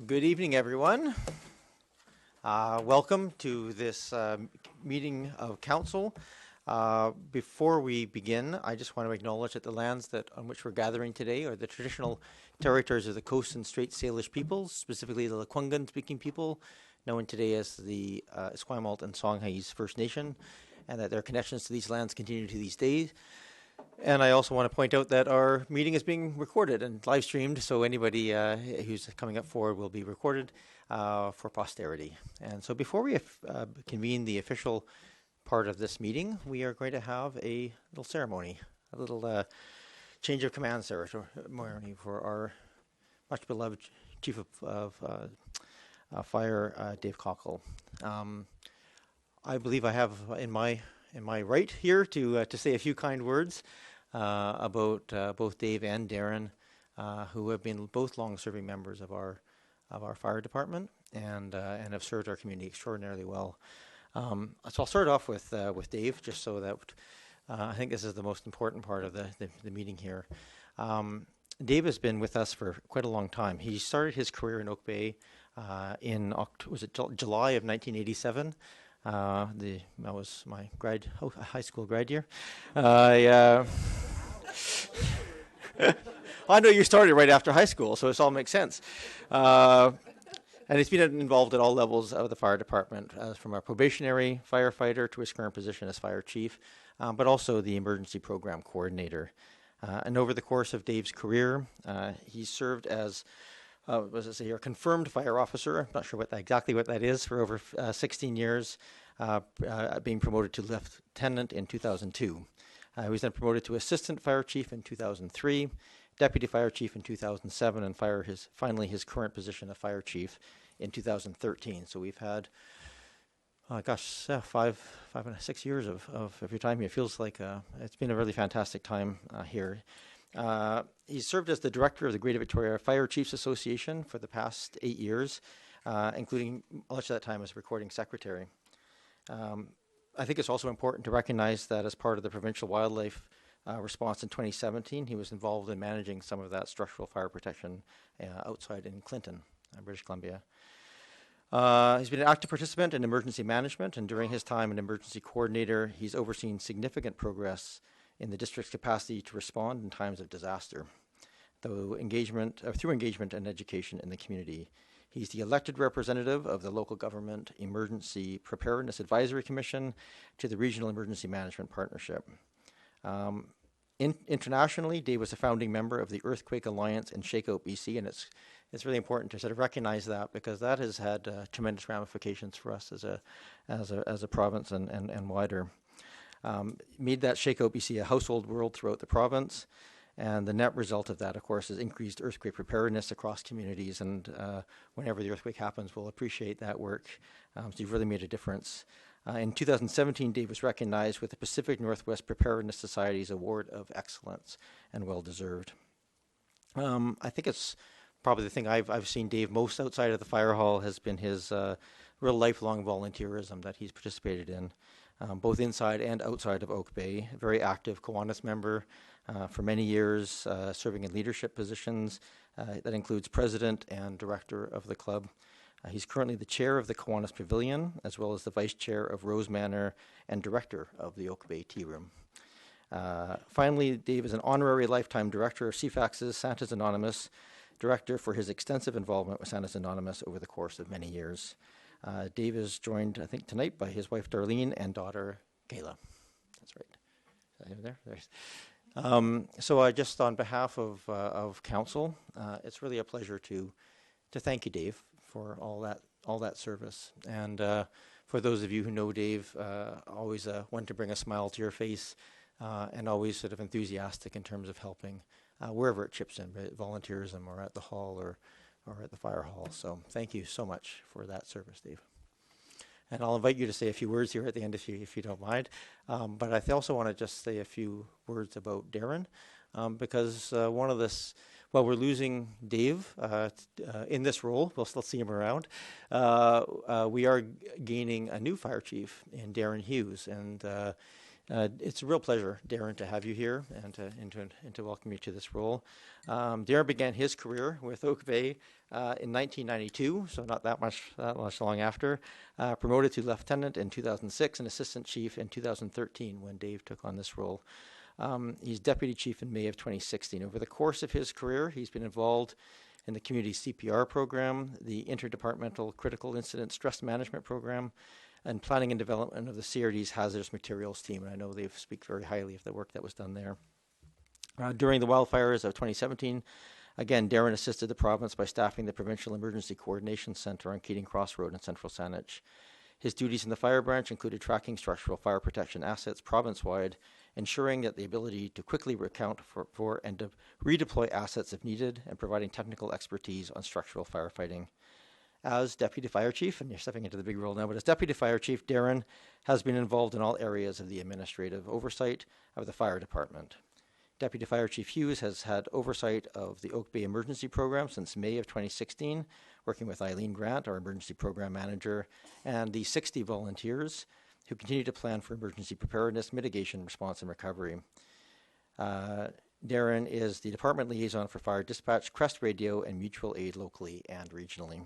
Good evening, everyone. Welcome to this meeting of council. Before we begin, I just want to acknowledge that the lands on which we're gathering today are the traditional territories of the Coast and Strait Salish peoples, specifically the Lekwungen-speaking people, known today as the Esquimalt and Songhais First Nation, and that their connections to these lands continue to these days. And I also want to point out that our meeting is being recorded and live streamed, so anybody who's coming up forward will be recorded for posterity. And so before we convene the official part of this meeting, we are going to have a little ceremony, a little change of command ceremony for our much beloved Chief of Fire, Dave Cockle. I believe I have in my right here to say a few kind words about both Dave and Darren, who have been both long-serving members of our fire department and have served our community extraordinarily well. So I'll start off with Dave, just so that I think this is the most important part of the meeting here. Dave has been with us for quite a long time. He started his career in Oak Bay in July of 1987. That was my high school grad year. I know you started right after high school, so this all makes sense. And he's been involved at all levels of the fire department, from a probationary firefighter to his current position as fire chief, but also the emergency program coordinator. And over the course of Dave's career, he served as a confirmed fire officer. I'm not sure exactly what that is, for over 16 years, being promoted to lieutenant in 2002. He was then promoted to assistant fire chief in 2003, deputy fire chief in 2007, and finally his current position of fire chief in 2013. So we've had, 6 years of your time here. It feels like it's been a really fantastic time here. He served as the director of the Greater Victoria Fire Chiefs Association for the past 8 years, including much of that time as recording secretary. I think it's also important to recognize that as part of the provincial wildlife response in 2017, he was involved in managing some of that structural fire protection outside in Clinton, British Columbia. He's been an active participant in emergency management, and during his time an emergency coordinator, he's overseen significant progress in the district's capacity to respond in times of disaster, through engagement and education in the community. He's the elected representative of the local government Emergency Preparedness Advisory Commission to the Regional Emergency Management Partnership. Internationally, Dave was a founding member of the Earthquake Alliance in Shakeout, BC, and it's really important to sort of recognize that, because that has had tremendous ramifications for us as a province and wider. Made that Shakeout, BC a household word throughout the province. And the net result of that, of course, is increased earthquake preparedness across communities. And whenever the earthquake happens, we'll appreciate that work. So you've really made a difference. In 2017, Dave was recognized with the Pacific Northwest Preparedness Society's Award of Excellence, and well-deserved. I think it's probably the thing I've seen Dave most outside of the fire hall has been his real lifelong volunteerism that he's participated in, both inside and outside of Oak Bay. A very active Kiwanis member for many years, serving in leadership positions. That includes president and director of the club. He's currently the chair of the Kiwanis Pavilion, as well as the vice chair of Rose Manor and director of the Oak Bay Tea Room. Finally, Dave is an honorary lifetime director of CFAX's Santa's Anonymous, director for his extensive involvement with Santa's Anonymous over the course of many years. Dave is joined, I think, tonight by his wife Darlene and daughter Kayla. That's right. Is that there? There's. So I just, on behalf of council, it's really a pleasure to thank you, Dave, for all that service. And for those of you who know Dave, always one to bring a smile to your face, and always sort of enthusiastic in terms of helping wherever it chips in, volunteerism or at the hall or at the fire hall. So thank you so much for that service, Dave. And I'll invite you to say a few words here at the end if you don't mind. But I also want to just say a few words about Darren, because while we're losing Dave in this role, we'll still see him around, we are gaining a new fire chief in Darren Hughes. And it's a real pleasure, Darren, to have you here and to welcome you to this role. Darren began his career with Oak Bay in 1992, so not that much long after, promoted to lieutenant in 2006 and assistant chief in 2013 when Dave took on this role. He's deputy chief in May of 2016. Over the course of his career, he's been involved in the community CPR program, the interdepartmental critical incident stress management program, and planning and development of the CRD's hazardous materials team. And I know they speak very highly of the work that was done there. During the wildfires of 2017, again, Darren assisted the province by staffing the Provincial Emergency Coordination Centre on Keating Cross Road in central Saanich. His duties in the fire branch included tracking structural fire protection assets province-wide, ensuring that the ability to quickly recount for and to redeploy assets if needed, and providing technical expertise on structural firefighting. As Deputy Fire Chief, and you're stepping into the big role now, but as Deputy Fire Chief, Darren has been involved in all areas of the administrative oversight of the fire department. Deputy Fire Chief Hughes has had oversight of the Oak Bay Emergency Program since May of 2016, working with Eileen Grant, our Emergency Program Manager, and the 60 volunteers who continue to plan for emergency preparedness, mitigation, response, and recovery. Darren is the Department Liaison for Fire Dispatch, Crest Radio, and Mutual Aid locally and regionally.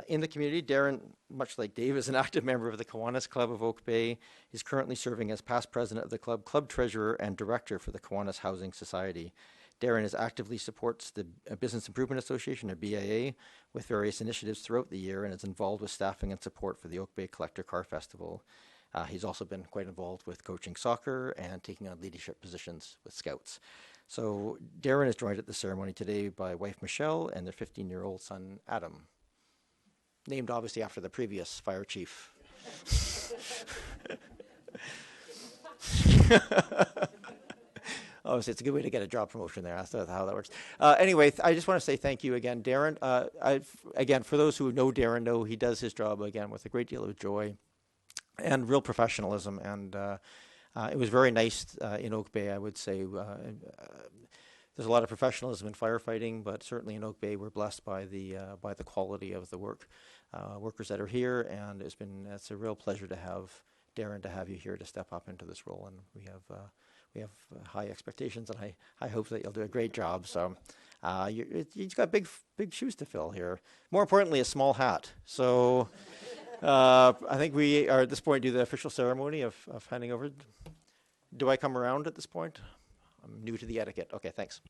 In the community, Darren, much like Dave, is an active member of the Kiwanis Club of Oak Bay. He's currently serving as past president of the club, club treasurer, and director for the Kiwanis Housing Society. Darren actively supports the Business Improvement Association, or BIA, with various initiatives throughout the year and is involved with staffing and support for the Oak Bay Collector Car Festival. He's also been quite involved with coaching soccer and taking on leadership positions with Scouts. So Darren is joined at the ceremony today by wife Michelle and their 15-year-old son Adam, named obviously after the previous fire chief. Obviously, it's a good way to get a job promotion there. That's how that works. Anyway, I just want to say thank you again, Darren. Again, for those who know Darren, know he does his job again with a great deal of joy and real professionalism. And it was very nice in Oak Bay, I would say. There's a lot of professionalism in firefighting, but certainly in Oak Bay, we're blessed by the quality of the workers that are here, and it's a real pleasure to have Darren, to have you here to step up into this role, and we have high expectations, and I hope that you'll do a great job. So you've got big shoes to fill here. More importantly, a small hat. So I think we are at this point do the official ceremony of handing over. Do I come around at this point? I'm new to the etiquette. Okay, thanks.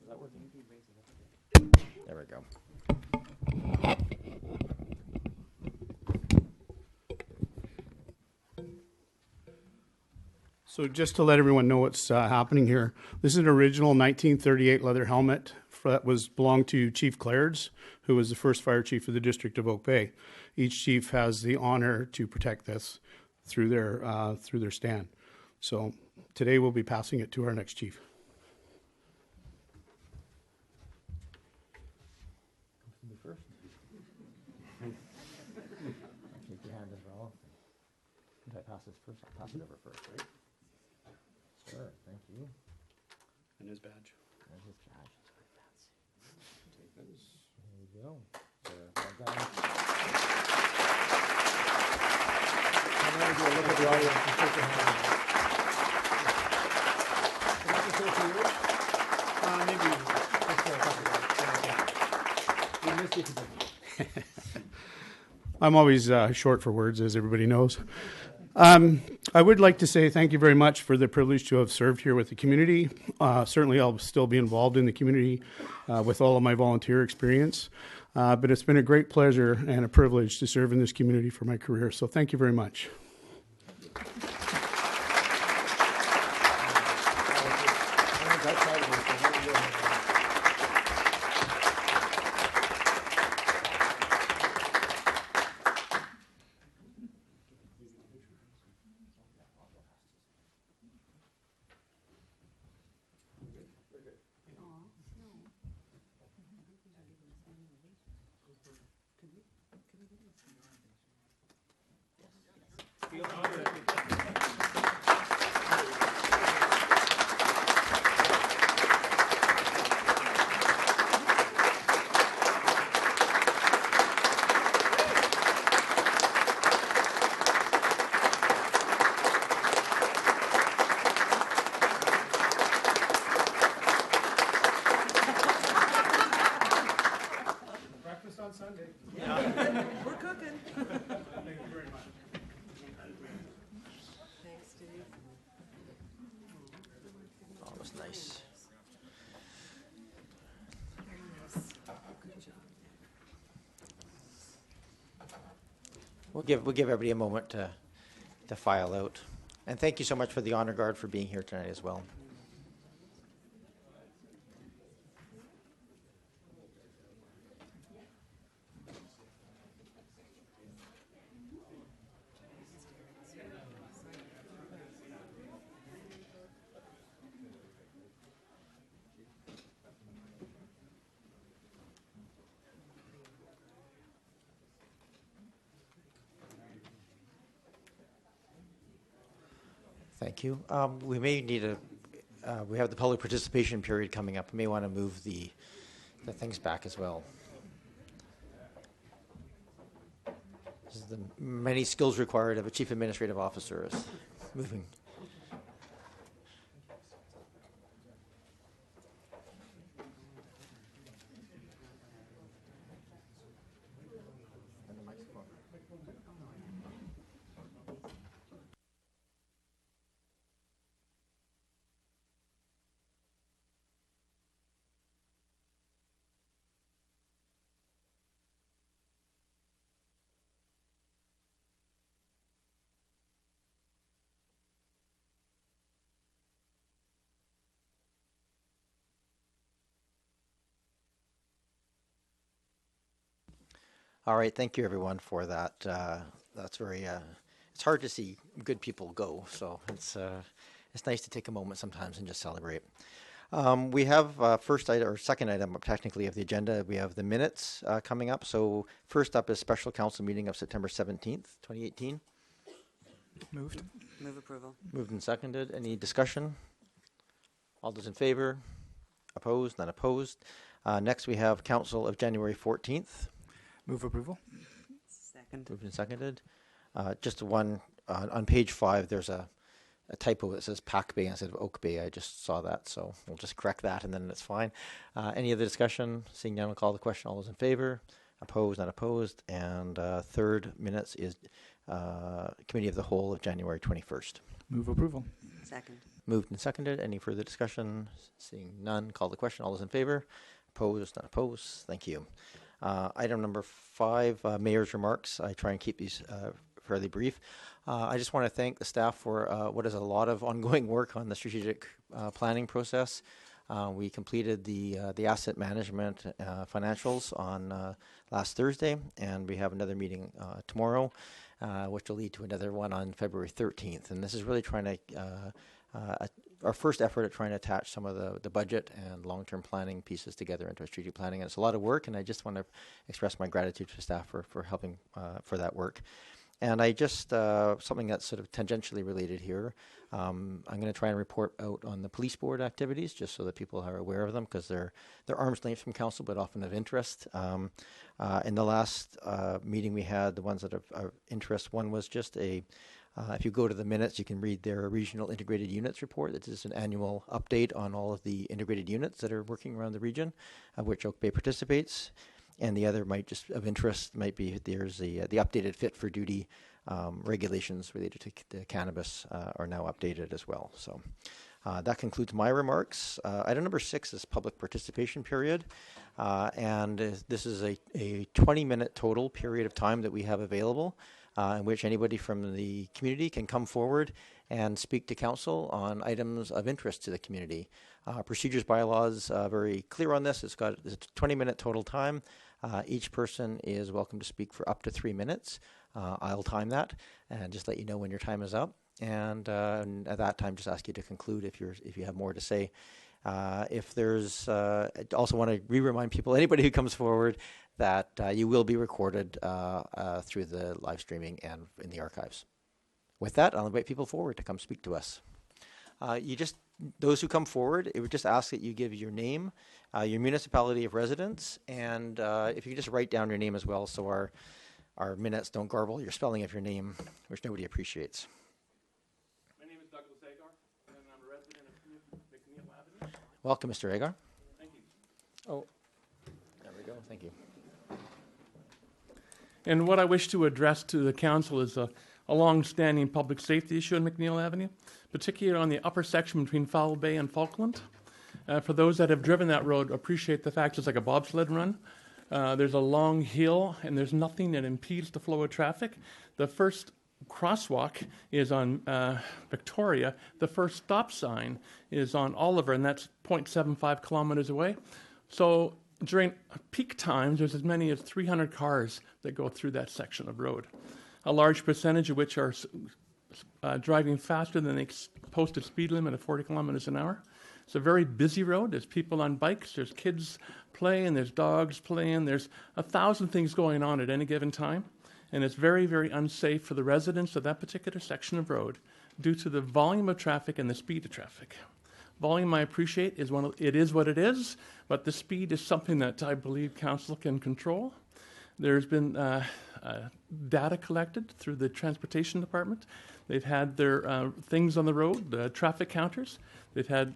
Is that working? There we go. So just to let everyone know what's happening here, this is an original 1938 leather helmet that belonged to Chief Clairds, who was the first fire chief of the District of Oak Bay. Each chief has the honor to protect this through their stand. So today we'll be passing it to our next chief. First. Shake your hand as well. Did I pass this first? I'll pass it over first, right? Sure, thank you. And his badge. And his badge. There you go. So, well done. I'm going to do a look at the audience and shake your hand. Can I just say to you? Maybe just for a couple of minutes. We missed you today. I'm always short for words, as everybody knows. I would like to say thank you very much for the privilege to have served here with the community. Certainly I'll still be involved in the community with all of my volunteer experience. But it's been a great pleasure and a privilege to serve in this community for my career. So thank you very much. on Sunday. We're cooking. Thank you very much. Thanks, Steve. Oh, that was nice. We'll give everybody a moment to file out. And thank you so much for the honor guard for being here tonight as well. Thank you. We may need we have the public participation period coming up. We may want to move the things back as well. This is the many skills required of a chief administrative officer is moving. All right, thank you everyone for that. That's very. It's hard to see good people go, so it's nice to take a moment sometimes and just celebrate. We have first item or second item technically of the agenda. We have the minutes coming up. So first up is special council meeting of September 17th, 2018. Moved. Move approval. Moved and seconded. Any discussion? All those in favor? Opposed? None opposed. Next we have council of January 14th. Move approval. Second. Moved and seconded. Just one, on page 5, there's a typo that says Pack Bay instead of Oak Bay. I just saw that, so we'll just correct that and then it's fine. Any other discussion? Seeing none, I'll call the question. All those in favor? Opposed? Not opposed. And third minutes is Committee of the Whole of January 21st. Move approval. Second. Moved and seconded. Any further discussion? Seeing none, call the question. All those in favor? Opposed? Not opposed. Thank you. Item number 5, Mayor's remarks. I try and keep these fairly brief. I just want to thank the staff for what is a lot of ongoing work on the strategic planning process. We completed the asset management financials on last Thursday, and we have another meeting tomorrow, which will lead to another one on February 13th. And this is really trying to our first effort at trying to attach some of the budget and long-term planning pieces together into a strategic planning. And it's a lot of work, and I just want to express my gratitude to staff for helping for that work. And I just, something that's sort of tangentially related here, I'm going to try and report out on the police board activities just so that people are aware of them, because they're arm's length from council but often of interest. In the last meeting we had, the ones that are of interest, one was just if you go to the minutes, you can read their regional integrated units report. This is an annual update on all of the integrated units that are working around the region, of which Oak Bay participates. And the other might just of interest might be there's the updated fit for duty regulations related to cannabis are now updated as well. So that concludes my remarks. Item number 6 is public participation period. And this is a 20-minute total period of time that we have available in which anybody from the community can come forward and speak to council on items of interest to the community. Procedures bylaws very clear on this. It's a 20-minute total time. Each person is welcome to speak for up to 3 minutes. I'll time that and just let you know when your time is up. And at that time, just ask you to conclude if you have more to say. If there's, I also want to remind people, anybody who comes forward, that you will be recorded through the live streaming and in the archives. With that, I'll invite people forward to come speak to us. Those who come forward, it would just ask that you give your name, your municipality of residence, and if you could just write down your name as well, so our minutes don't garble your spelling of your name, which nobody appreciates. My name is Douglas Agar, and I'm a resident of McNeil Avenue. Welcome, Mr. Agar. Thank you. Oh, there we go. Thank you. And what I wish to address to the council is a long-standing public safety issue on McNeil Avenue, particularly on the upper section between Foul Bay and Falkland. For those that have driven that road, appreciate the fact it's like a bobsled run. There's a long hill, and there's nothing that impedes the flow of traffic. The first crosswalk is on Victoria. The first stop sign is on Oliver, and that's 0.75 kilometers away. So during peak times, there's as many as 300 cars that go through that section of road, a large percentage of which are driving faster than the posted speed limit of 40 kilometers an hour. It's a very busy road. There's people on bikes, there's kids playing, there's dogs playing, there's 1,000 things going on at any given time. And it's very, very unsafe for the residents of that particular section of road due to the volume of traffic and the speed of traffic. Volume, I appreciate, it is what it is, but the speed is something that I believe council can control. There's been data collected through the transportation department. They've had their things on the road, the traffic counters. They've had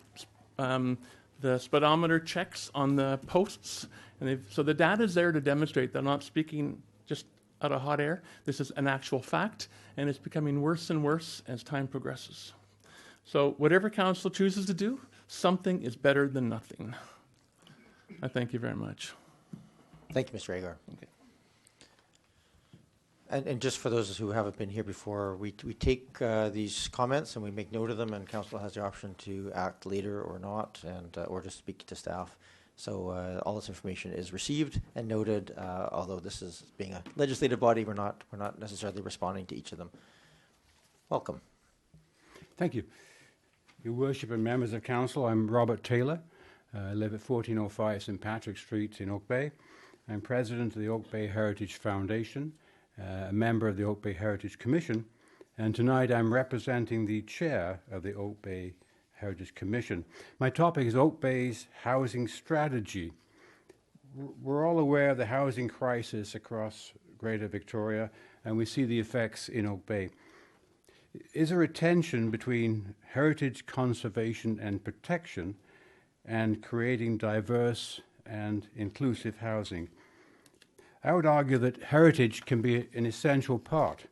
the speedometer checks on the posts. And so the data is there to demonstrate they're not speaking just out of hot air. This is an actual fact, and it's becoming worse and worse as time progresses. So whatever council chooses to do, something is better than nothing. I thank you very much. Thank you, Mr. Agar. Okay. And just for those who haven't been here before, we take these comments and we make note of them, and council has the option to act later or not, and or just speak to staff. So all this information is received and noted. Although this is being a legislative body, we're not necessarily responding to each of them. Welcome. Thank you. Your Worship and members of council, I'm Robert Taylor. I live at 1405 St. Patrick Street in Oak Bay. I'm president of the Oak Bay Heritage Foundation, a member of the Oak Bay Heritage Commission, and tonight I'm representing the chair of the Oak Bay Heritage Commission. My topic is Oak Bay's housing strategy. We're all aware of the housing crisis across Greater Victoria, and we see the effects in Oak Bay. Is there a tension between heritage conservation and protection and creating diverse and inclusive housing? I would argue that heritage can be an essential part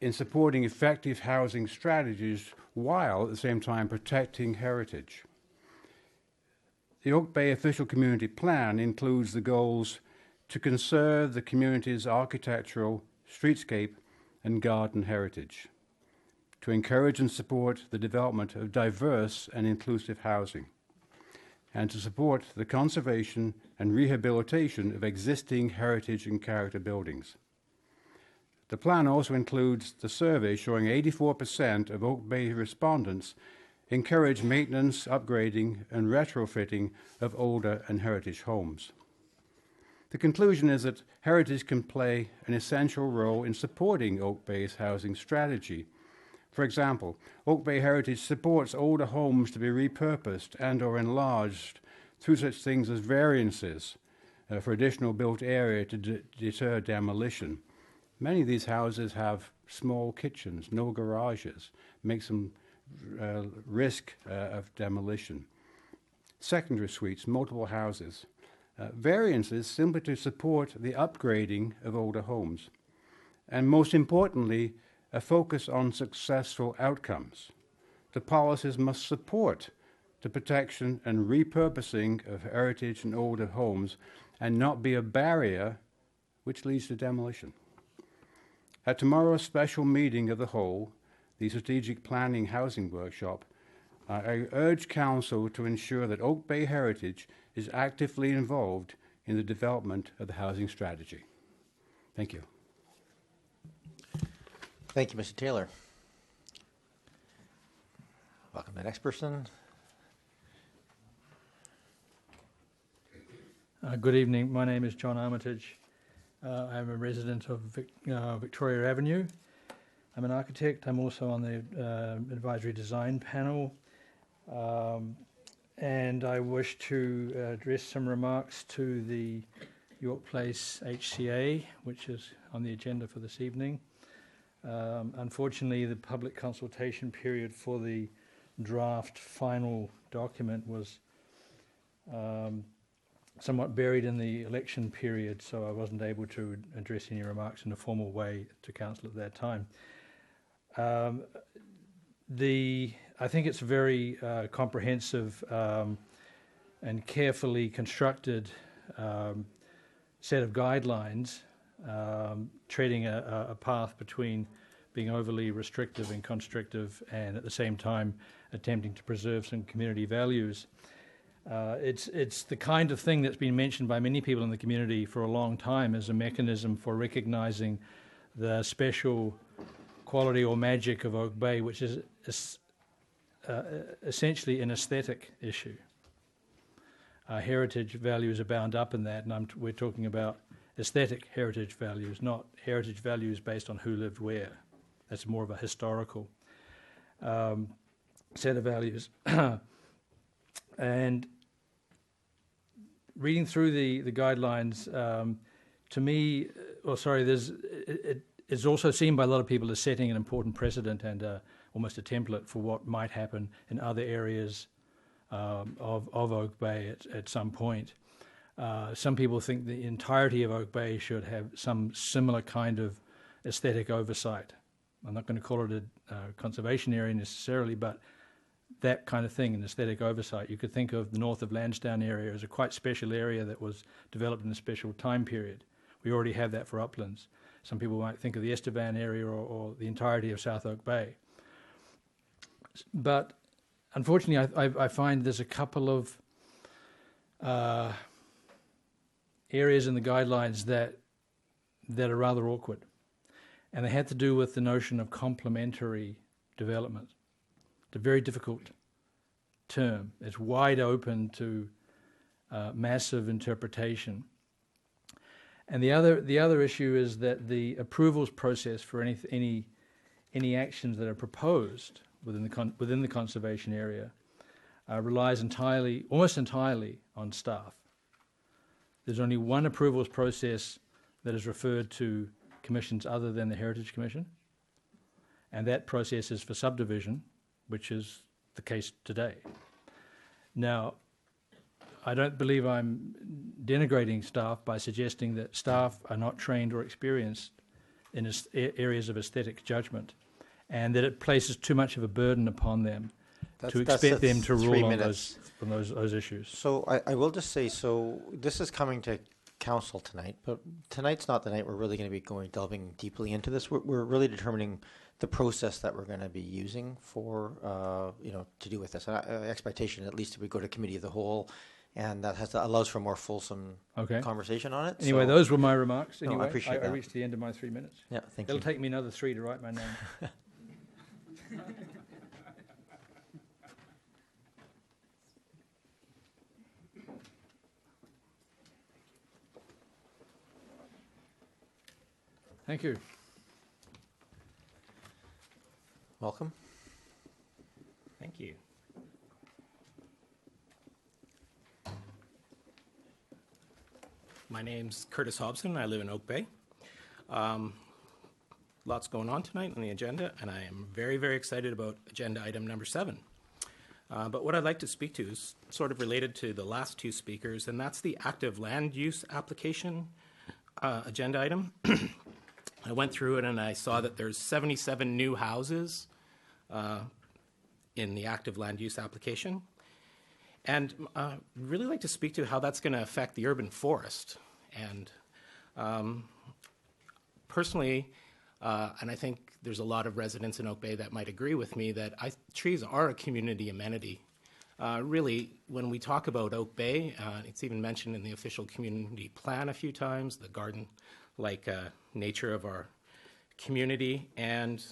in supporting effective housing strategies while at the same time protecting heritage. The Oak Bay Official Community Plan includes the goals to conserve the community's architectural, streetscape and garden heritage, to encourage and support the development of diverse and inclusive housing, and to support the conservation and rehabilitation of existing heritage and character buildings. The plan also includes the survey showing 84% of Oak Bay respondents encourage maintenance, upgrading, and retrofitting of older and heritage homes. The conclusion is that heritage can play an essential role in supporting Oak Bay's housing strategy. For example, Oak Bay Heritage supports older homes to be repurposed and or enlarged through such things as variances for additional built area to deter demolition. Many of these houses have small kitchens, no garages, makes them risk of demolition. Secondary suites, multiple houses. Variances simply to support the upgrading of older homes. And most importantly, a focus on successful outcomes. The policies must support the protection and repurposing of heritage and older homes and not be a barrier which leads to demolition. At tomorrow's special meeting of the whole, the Strategic Planning Housing Workshop, I urge Council to ensure that Oak Bay Heritage is actively involved in the development of the housing strategy. Thank you. Thank you, Mr. Taylor. Welcome to the next person. Good evening. My name is John Armitage. I'm a resident of Victoria Avenue. I'm an architect. I'm also on the advisory design panel. And I wish to address some remarks to the York Place HCA, which is on the agenda for this evening. Unfortunately, the public consultation period for the draft final document was somewhat buried in the election period, so I wasn't able to address any remarks in a formal way to council at that time. I think it's a very comprehensive and carefully constructed set of guidelines, treading a path between being overly restrictive and constrictive, and at the same time attempting to preserve some community values. It's the kind of thing that's been mentioned by many people in the community for a long time as a mechanism for recognising the special quality or magic of Oak Bay, which is essentially an aesthetic issue. Heritage values are bound up in that, and we're talking about aesthetic heritage values, not heritage values based on who lived where. That's more of a historical set of values. And reading through the guidelines, to me, it's also seen by a lot of people as setting an important precedent and almost a template for what might happen in other areas of Oak Bay at some point. Some people think the entirety of Oak Bay should have some similar kind of aesthetic oversight. I'm not going to call it a conservation area necessarily, but that kind of thing, an aesthetic oversight. You could think of the north of Lansdowne area as a quite special area that was developed in a special time period. We already have that for uplands. Some people might think of the Estevan area or the entirety of South Oak Bay. But unfortunately, I find there's a couple of areas in the guidelines that are rather awkward. And they had to do with the notion of complementary development. It's a very difficult term. It's wide open to massive interpretation. And the other issue is that the approvals process for any actions that are proposed within the conservation area relies almost entirely on staff. There's only one approvals process that is referred to commissions other than the Heritage Commission, and that process is for subdivision, which is the case today. Now, I don't believe I'm denigrating staff by suggesting that staff are not trained or experienced in areas of aesthetic judgment, and that it places too much of a burden upon them to expect them to rule on those issues. So I will just say, so this is coming to council tonight, but tonight's not the night we're really going to be delving deeply into this. We're really determining the process that we're going to be using for, to do with this. Expectation, at least, if we go to committee of the whole, and that allows for more fulsome conversation on it. Anyway, those were my remarks. Anyway, I appreciate that. I reached the end of my 3 minutes. Yeah, thank you. It'll take me another 3 to write my name. Thank you. Welcome. Thank you. My name's Curtis Hobson. I live in Oak Bay. Lots going on tonight on the agenda, and I am very, very excited about agenda item number 7. But what I'd like to speak to is sort of related to the last 2 speakers, and that's the active land use application agenda item. I went through it and I saw that there's 77 new houses in the active land use application. And really like to speak to how that's going to affect the urban forest. And personally, and I think there's a lot of residents in Oak Bay that might agree with me, that trees are a community amenity. Really, when we talk about Oak Bay, it's even mentioned in the official community plan a few times, the garden-like nature of our community. And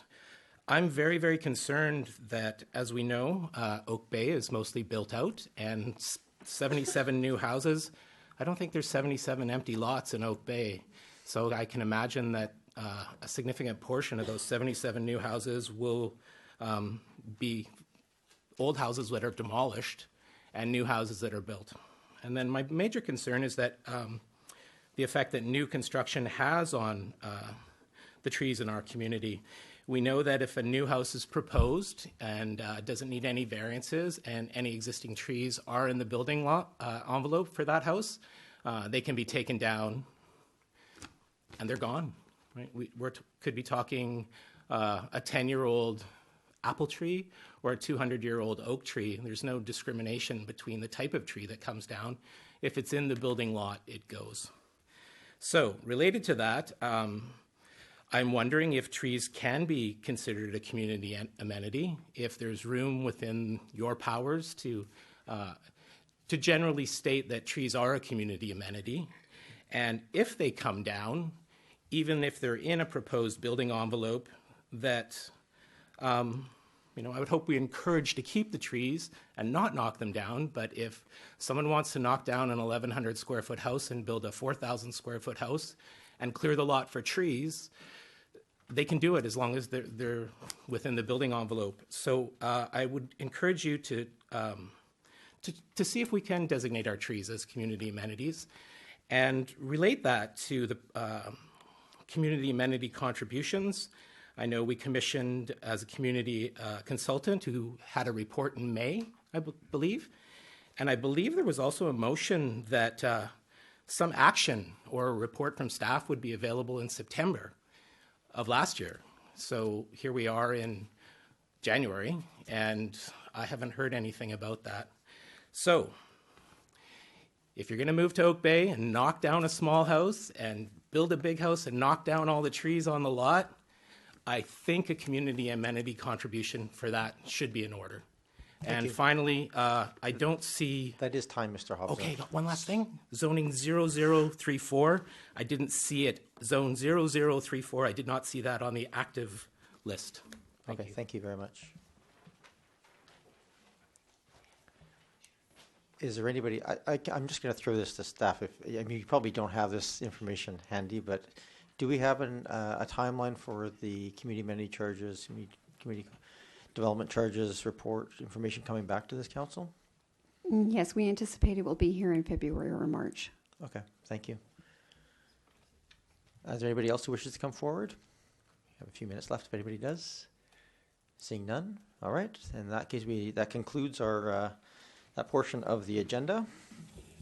I'm very, very concerned that, as we know, Oak Bay is mostly built out, and 77 new houses. I don't think there's 77 empty lots in Oak Bay. So I can imagine that a significant portion of those 77 new houses will be old houses that are demolished and new houses that are built. And then my major concern is that the effect that new construction has on the trees in our community. We know that if a new house is proposed and doesn't need any variances and any existing trees are in the building envelope for that house, they can be taken down and they're gone. Right? We could be talking a 10-year-old apple tree or a 200-year-old oak tree. There's no discrimination between the type of tree that comes down. If it's in the building lot, it goes. So related to that, I'm wondering if trees can be considered a community amenity, if there's room within your powers to generally state that trees are a community amenity, and if they come down, even if they're in a proposed building envelope, that I would hope we encourage to keep the trees and not knock them down, but if someone wants to knock down an 1,100 square foot house and build a 4,000 square foot house and clear the lot for trees, they can do it as long as they're within the building envelope. So I would encourage you to see if we can designate our trees as community amenities and relate that to the community amenity contributions. I know we commissioned as a community consultant who had a report in May, I believe. And I believe there was also a motion that some action or a report from staff would be available in September of last year. So here we are in January, and I haven't heard anything about that. So if you're going to move to Oak Bay and knock down a small house and build a big house and knock down all the trees on the lot, I think a community amenity contribution for that should be in order. And finally, I don't see... That is time, Mr. Hobbs. Okay, got one last thing. Zoning 0034. I didn't see it. Zone 0034. I did not see that on the active list. Thank you very much. Is there anybody... I'm just going to throw this to staff. You probably don't have this information handy, but do we have a timeline for the community amenity charges, community development charges report information coming back to this council? Yes, we anticipate it will be here in February or March. Okay, thank you. Is there anybody else who wishes to come forward? We have a few minutes left if anybody does. Seeing none. All right, in that case, that concludes our that portion of the agenda.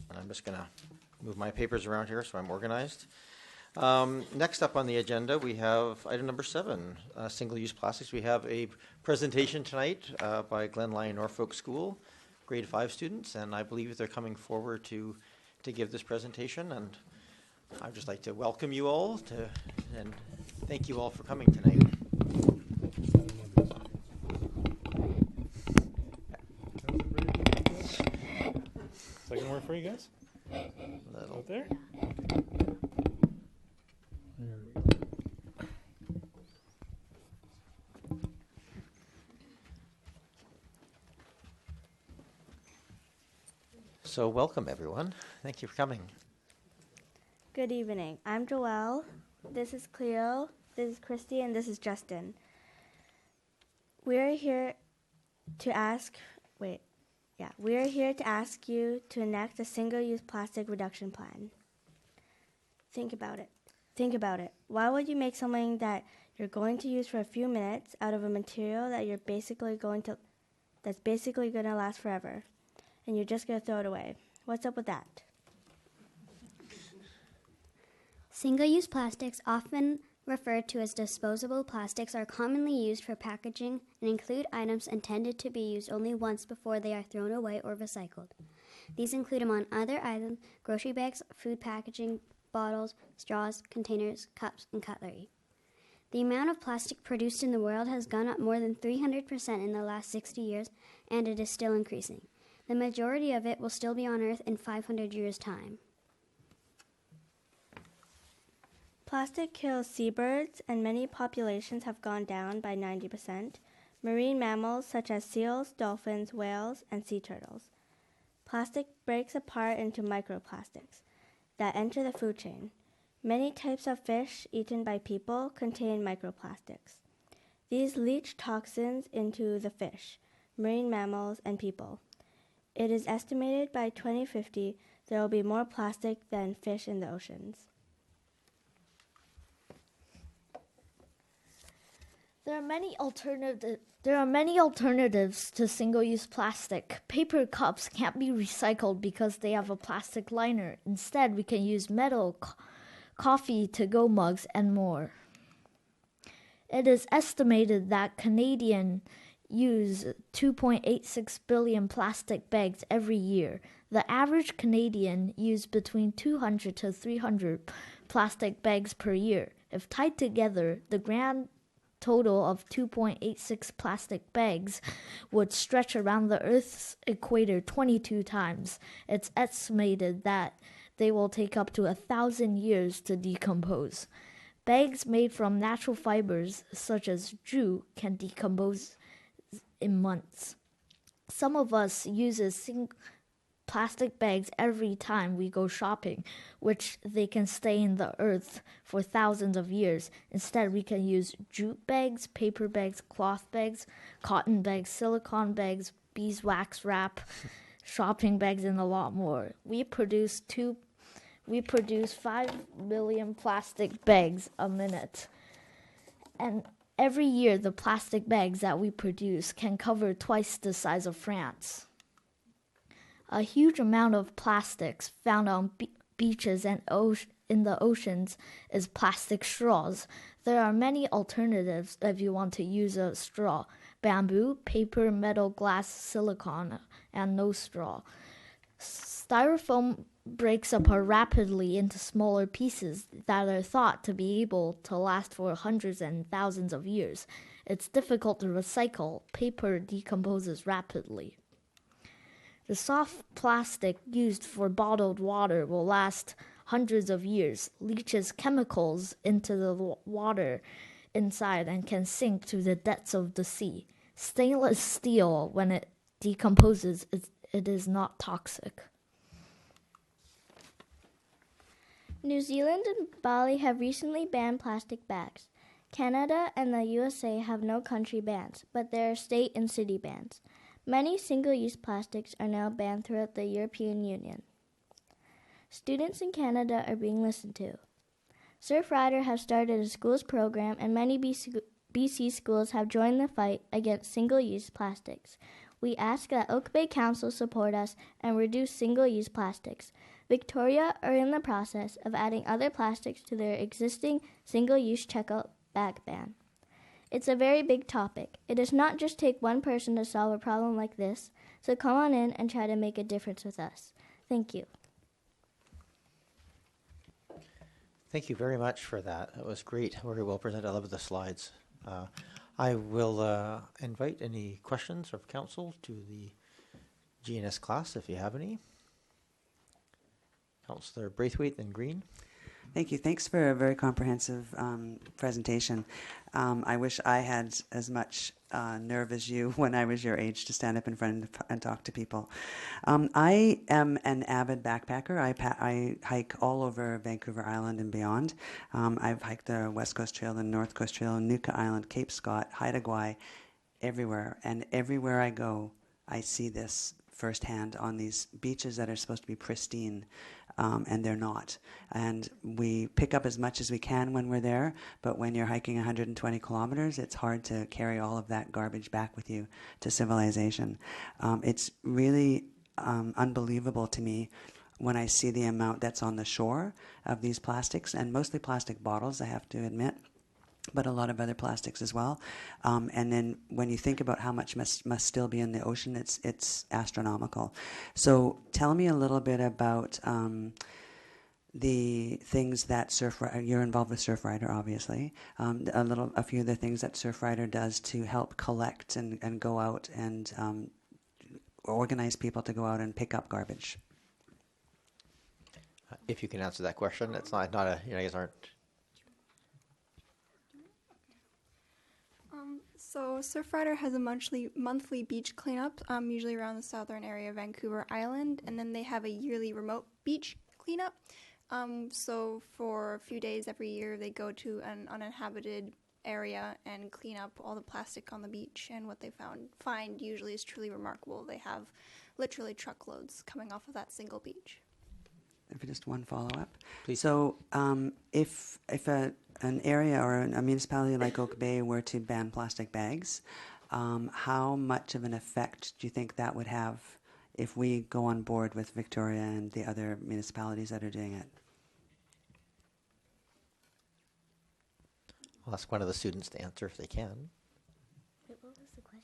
And I'm just going to move my papers around here so I'm organized. Next up on the agenda, we have item number 7, single-use plastics. We have a presentation tonight by Glen Lyon Norfolk School, grade 5 students, and I believe they're coming forward to give this presentation. And I'd just like to welcome you all and thank you all for coming tonight. Is that going to work for you guys? Out there? So welcome, everyone. Thank you for coming. Good evening. I'm Joelle. This is Cleo. This is Christy, and this is Justin. We are here to ask you to enact a single-use plastic reduction plan. Think about it. Why would you make something that you're going to use for a few minutes out of a material that that's basically going to last forever, and you're just going to throw it away? What's up with that? Single-use plastics, often referred to as disposable plastics, are commonly used for packaging and include items intended to be used only once before they are thrown away or recycled. These include, among other items, grocery bags, food packaging, bottles, straws, containers, cups, and cutlery. The amount of plastic produced in the world has gone up more than 300% in the last 60 years, and it is still increasing. The majority of it will still be on Earth in 500 years' time. Plastic kills seabirds, and many populations have gone down by 90%. Marine mammals such as seals, dolphins, whales, and sea turtles. Plastic breaks apart into microplastics that enter the food chain. Many types of fish eaten by people contain microplastics. These leach toxins into the fish, marine mammals, and people. It is estimated by 2050 there will be more plastic than fish in the oceans. There are many alternatives to single-use plastic. Paper cups can't be recycled because they have a plastic liner. Instead, we can use metal, coffee to-go mugs, and more. It is estimated that Canadians use 2.86 billion plastic bags every year. The average Canadian uses between 200 to 300 plastic bags per year. If tied together, the grand total of 2.86 plastic bags would stretch around the Earth's equator 22 times. It's estimated that they will take up to 1,000 years to decompose. Bags made from natural fibers, such as jute, can decompose in months. Some of us use plastic bags every time we go shopping, which they can stay in the earth for thousands of years. Instead, we can use jute bags, paper bags, cloth bags, cotton bags, silicone bags, beeswax wrap, shopping bags, and a lot more. We produce 5 million plastic bags a minute. And every year, the plastic bags that we produce can cover twice the size of France. A huge amount of plastics found on beaches and in the oceans is plastic straws. There are many alternatives if you want to use a straw: bamboo, paper, metal, glass, silicone, and no straw. Styrofoam breaks apart rapidly into smaller pieces that are thought to be able to last for hundreds and thousands of years. It's difficult to recycle. Paper decomposes rapidly. The soft plastic used for bottled water will last hundreds of years, leaches chemicals into the water inside, and can sink to the depths of the sea. Stainless steel, when it decomposes, it is not toxic. New Zealand and Bali have recently banned plastic bags. Canada and the USA have no country bans, but there are state and city bans. Many single-use plastics are now banned throughout the European Union. Students in Canada are being listened to. Surf Rider has started a schools program, and many BC schools have joined the fight against single-use plastics. We ask that Oak Bay Council support us and reduce single-use plastics. Victoria are in the process of adding other plastics to their existing single-use checkout bag ban. It's a very big topic. It does not just take one person to solve a problem like this, so come on in and try to make a difference with us. Thank you. Thank you very much for that. That was great. Very well presented. I love the slides. I will invite any questions of council to the GNS class if you have any. Councillor Braithwaite and Green. Thank you. Thanks for a very comprehensive presentation. I wish I had as much nerve as you when I was your age to stand up in front and talk to people. I am an avid backpacker. I hike all over Vancouver Island and beyond. I've hiked the West Coast Trail, the North Coast Trail, Nuka Island, Cape Scott, Haida Gwaii, everywhere. And everywhere I go, I see this firsthand on these beaches that are supposed to be pristine. And they're not. And we pick up as much as we can when we're there, but when you're hiking 120 kilometers, it's hard to carry all of that garbage back with you to civilization. It's really unbelievable to me when I see the amount that's on the shore of these plastics, and mostly plastic bottles, I have to admit, but a lot of other plastics as well. And then when you think about how much must still be in the ocean, it's astronomical. So tell me a little bit about the things that you're involved with Surf Rider, obviously. A few of the things that Surf Rider does to help collect and go out and organize people to go out and pick up garbage. If you can answer that question, it's not a, you guys aren't. So Surf Rider has a monthly beach cleanup, usually around the southern area of Vancouver Island, and then they have a yearly remote beach cleanup. So for a few days every year, they go to an uninhabited area and clean up all the plastic on the beach, and what they find usually is truly remarkable. They have literally truckloads coming off of that single beach. for just one follow-up. Please. So if an area or a municipality like Oak Bay were to ban plastic bags, how much of an effect do you think that would have if we go on board with Victoria and the other municipalities that are doing it? I'll ask one of the students to answer if they can. Wait, what was the question?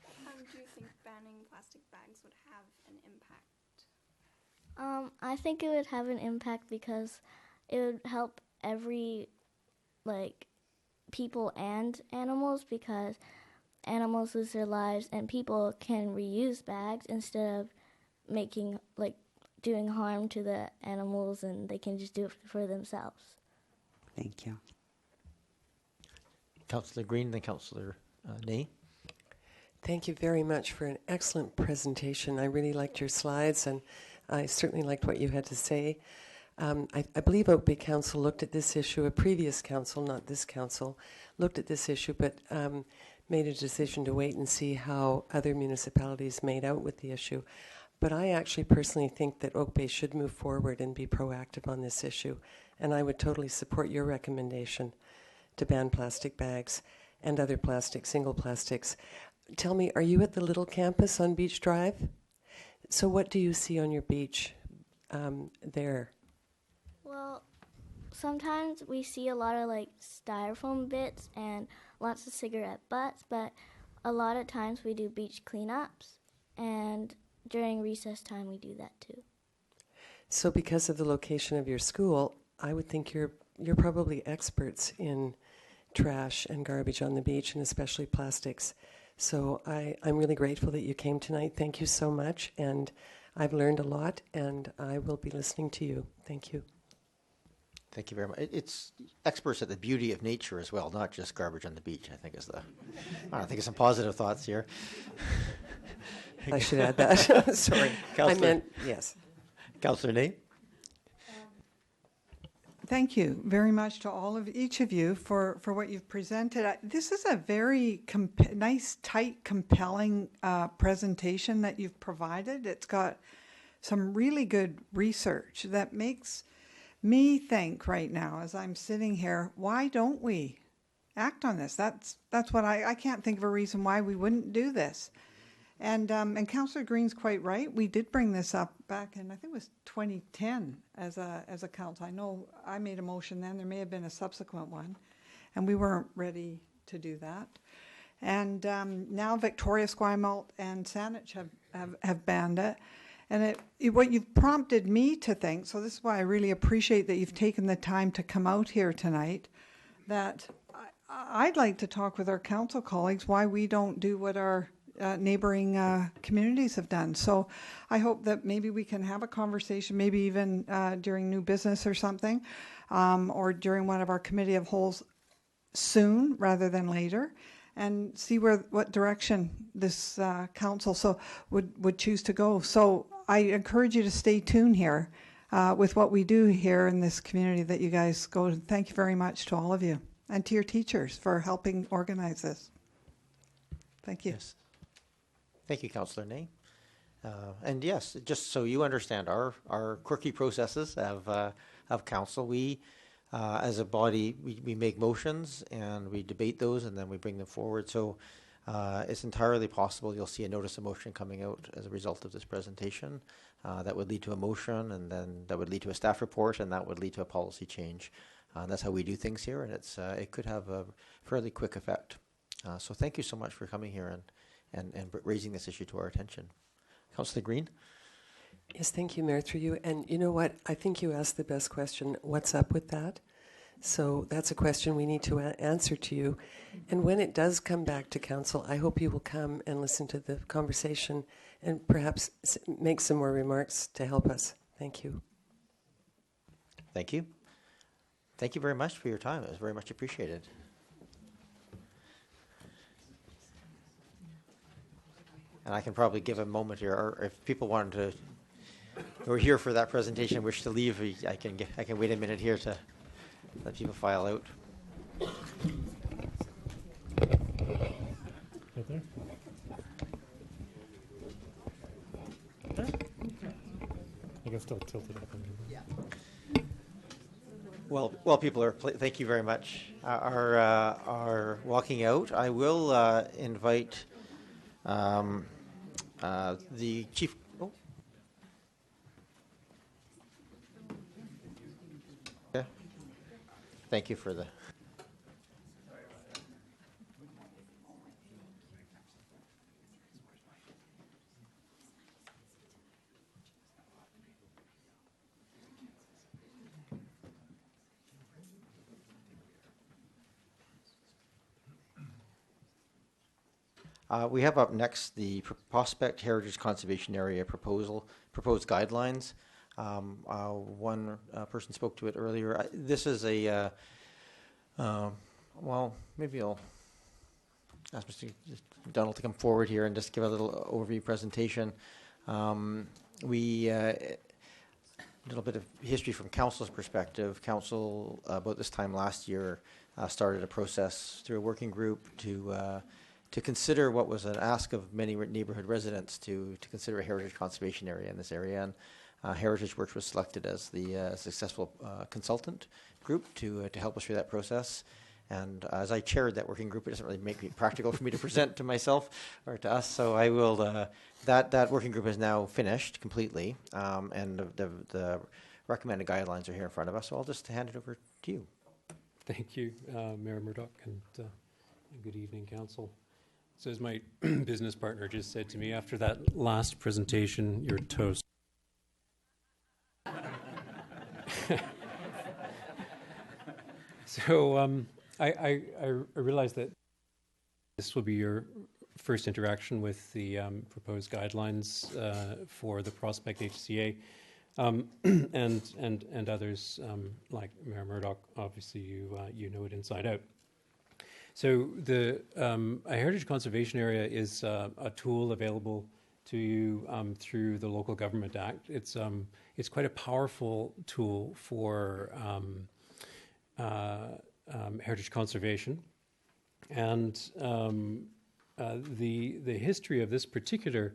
Do you think banning plastic bags would have an impact? I think it would have an impact because it would help every, people and animals, because animals lose their lives and people can reuse bags instead of making, doing harm to the animals, and they can just do it for themselves. Thank you. Councillor Green, then Councillor Ney. Thank you very much for an excellent presentation. I really liked your slides, and I certainly liked what you had to say. I believe Oak Bay Council looked at this issue, a previous council, not this council, looked at this issue, but made a decision to wait and see how other municipalities made out with the issue. But I actually personally think that Oak Bay should move forward and be proactive on this issue, and I would totally support your recommendation to ban plastic bags and other plastics, single plastics. Tell me, are you at the little campus on Beach Drive? So what do you see on your beach there? Well, sometimes we see a lot of styrofoam bits and lots of cigarette butts, but a lot of times we do beach cleanups, and during recess time we do that too. So because of the location of your school, I would think you're probably experts in trash and garbage on the beach, and especially plastics. So I'm really grateful that you came tonight. Thank you so much, and I've learned a lot, and I will be listening to you. Thank you. Thank you very much. It's experts at the beauty of nature as well, not just garbage on the beach, I think I think some positive thoughts here. I should add that. Sorry. I meant, yes. Councillor Ney. Thank you very much to each of you for what you've presented. This is a very nice, tight, compelling presentation that you've provided. It's got some really good research that makes me think right now, as I'm sitting here, why don't we act on this? That's what I can't think of a reason why we wouldn't do this. And Councillor Green's quite right. We did bring this up back in, I think it was 2010 as a council. I know I made a motion then. There may have been a subsequent one, and we weren't ready to do that. And now Victoria, Esquimalt, and Saanich have banned it. And what you've prompted me to think, so this is why I really appreciate that you've taken the time to come out here tonight, that I'd like to talk with our council colleagues why we don't do what our neighboring communities have done. So I hope that maybe we can have a conversation, maybe even during new business or something, or during one of our committee of wholes soon rather than later, and see what direction this council would choose to go. So I encourage you to stay tuned here with what we do here in this community that you guys go to. Thank you very much to all of you and to your teachers for helping organize this. Thank you. Yes. Thank you, Councillor Ney. And yes, just so you understand our quirky processes of council, we as a body, we make motions and we debate those and then we bring them forward. So it's entirely possible you'll see a notice of motion coming out as a result of this presentation that would lead to a motion, and then that would lead to a staff report, and that would lead to a policy change. That's how we do things here, and it could have a fairly quick effect. So thank you so much for coming here and raising this issue to our attention. Councillor Green? Yes, thank you, Mayor, through you. And you know what? I think you asked the best question. What's up with that? So that's a question we need to answer to you. And when it does come back to council, I hope you will come and listen to the conversation and perhaps make some more remarks to help us. Thank you. Thank you. Thank you very much for your time. It was very much appreciated. And I can probably give a moment here, or if people wanted to, who are here for that presentation, wish to leave, I can wait a minute here to let people file out. Right there. Okay. think I've still tilted up. Yeah. Well, people are. Thank you very much. Are walking out. I will invite the chief. Oh. Yeah. Thank you for the. We have up next the Prospect Heritage Conservation Area proposed guidelines. One person spoke to it earlier. This is a, well, maybe I'll ask Mr. Donald to come forward here and just give a little overview presentation. We a little bit of history from Council's perspective. Council, about this time last year, started a process through a working group to consider what was an ask of many neighborhood residents to consider a heritage conservation area in this area. And Heritage Works was selected as the successful consultant group to help us through that process. And as I chaired that working group, it doesn't really make it practical for me to present to myself or to us. So I will, that working group is now finished completely. And the recommended guidelines are here in front of us. So I'll just hand it over to you. Thank you, Mayor Murdoch, and good evening, Council. So as my business partner just said to me, after that last presentation, you're toast. So I realize that this will be your first interaction with the proposed guidelines for the Prospect HCA, and others like Mayor Murdoch. Obviously, you know it inside out. So the a heritage conservation area is a tool available to you through the Local Government Act. It's quite a powerful tool for heritage conservation, and the history of this particular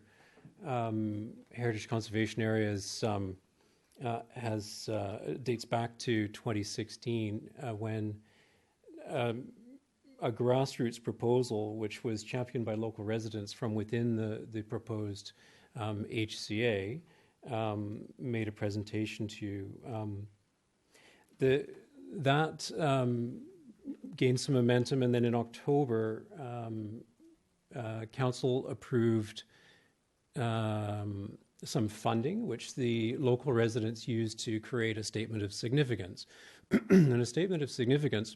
heritage conservation area dates back to 2016 when a grassroots proposal, which was championed by local residents from within the proposed HCA, made a presentation to you. That gained some momentum, and then in October, Council approved some funding, which the local residents used to create a statement of significance. And a statement of significance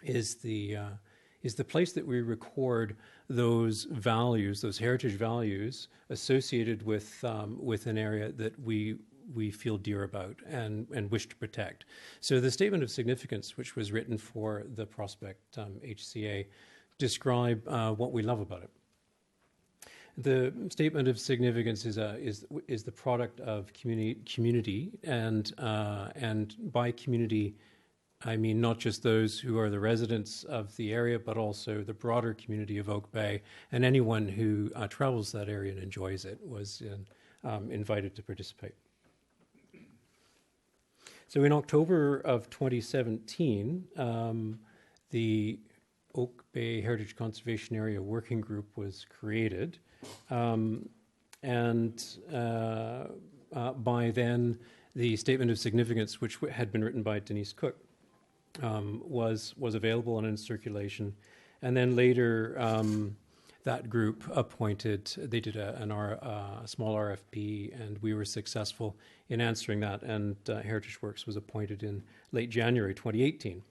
is the place that we record those values, those heritage values associated with an area that we feel dear about and wish to protect. So the statement of significance, which was written for the Prospect HCA, describe what we love about it. The statement of significance is the product of community, and by community, I mean not just those who are the residents of the area, but also the broader community of Oak Bay, and anyone who travels that area and enjoys it was invited to participate. So in October of 2017, the Oak Bay Heritage Conservation Area Working Group was created, and by then the Statement of Significance, which had been written by Denise Cook, was available and in circulation. And then later, that group they did a small RFP, and we were successful in answering that, and Heritage Works was appointed in late January 2018.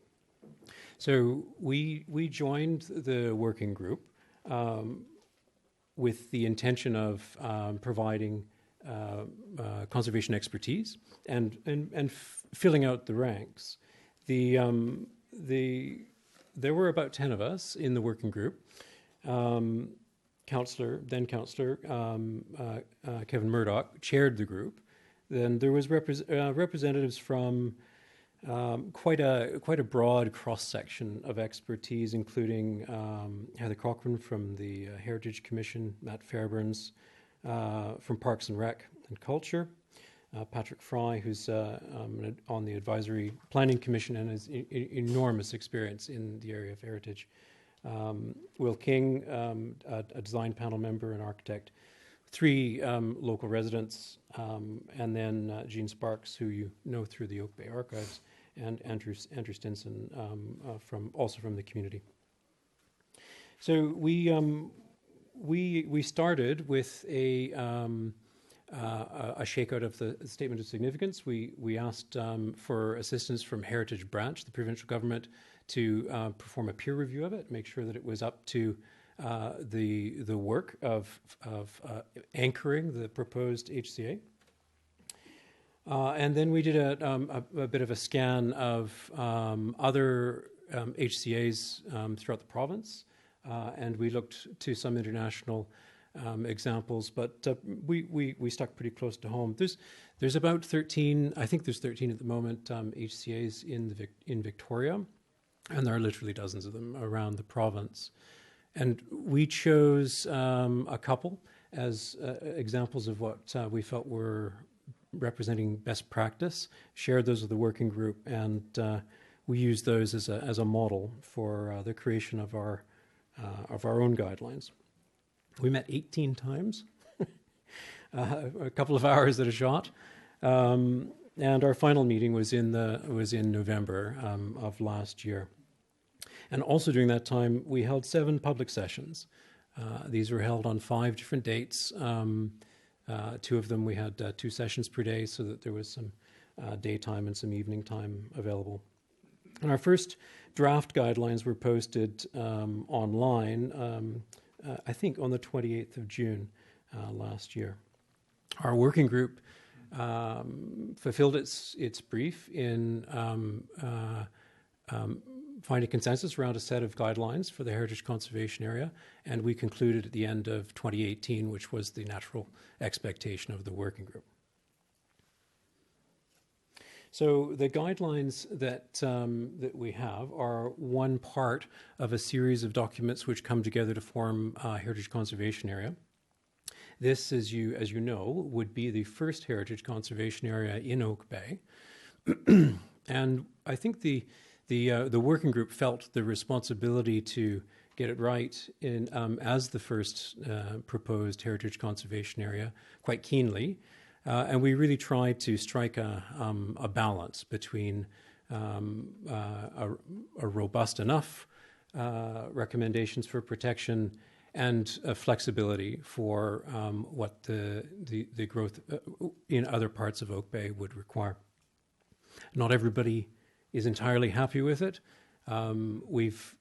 So we joined the working group with the intention of providing conservation expertise and filling out the ranks. There were about 10 of us in the working group. Then Councillor Kevin Murdoch chaired the group. Then there was representatives from quite a broad cross-section of expertise, including Heather Cochran from the Heritage Commission, Matt Fairburns from Parks and Rec and Culture, Patrick Fry, who's on the Advisory Planning Commission and has enormous experience in the area of heritage. Will King, a design panel member and architect. 3 local residents, and then Jean Sparks, who you know through the Oak Bay Archives, and Andrew Stinson, also from the community. So we started with a shakeout of the Statement of Significance. We asked for assistance from Heritage Branch, the provincial government, to perform a peer review of it, make sure that it was up to the work of anchoring the proposed HCA. And then we did a bit of a scan of other HCAs throughout the province, and we looked to some international examples, but we stuck pretty close to home. There's about 13, I think there's 13 at the moment, HCAs in Victoria, and there are literally dozens of them around the province. And we chose a couple as examples of what we felt were representing best practice, shared those with the working group, and we used those as a model for the creation of our own guidelines. We met 18 times, a couple of hours at a shot, and our final meeting was in November of last year. And also during that time, we held 7 public sessions. These were held on 5 different dates. 2 of them we had 2 sessions per day, so that there was some daytime and some evening time available. And our first draft guidelines were posted online, I think on the 28th of June last year. Our working group fulfilled its brief in finding consensus around a set of guidelines for the heritage conservation area, and we concluded at the end of 2018, which was the natural expectation of the working group. So the guidelines that we have are one part of a series of documents which come together to form a heritage conservation area. This, as you know, would be the first heritage conservation area in Oak Bay, and I think the working group felt the responsibility to get it right in as the first proposed heritage conservation area quite keenly, and we really tried to strike a balance between a robust enough recommendations for protection and flexibility for what the growth in other parts of Oak Bay would require. Not everybody is entirely happy with it. We've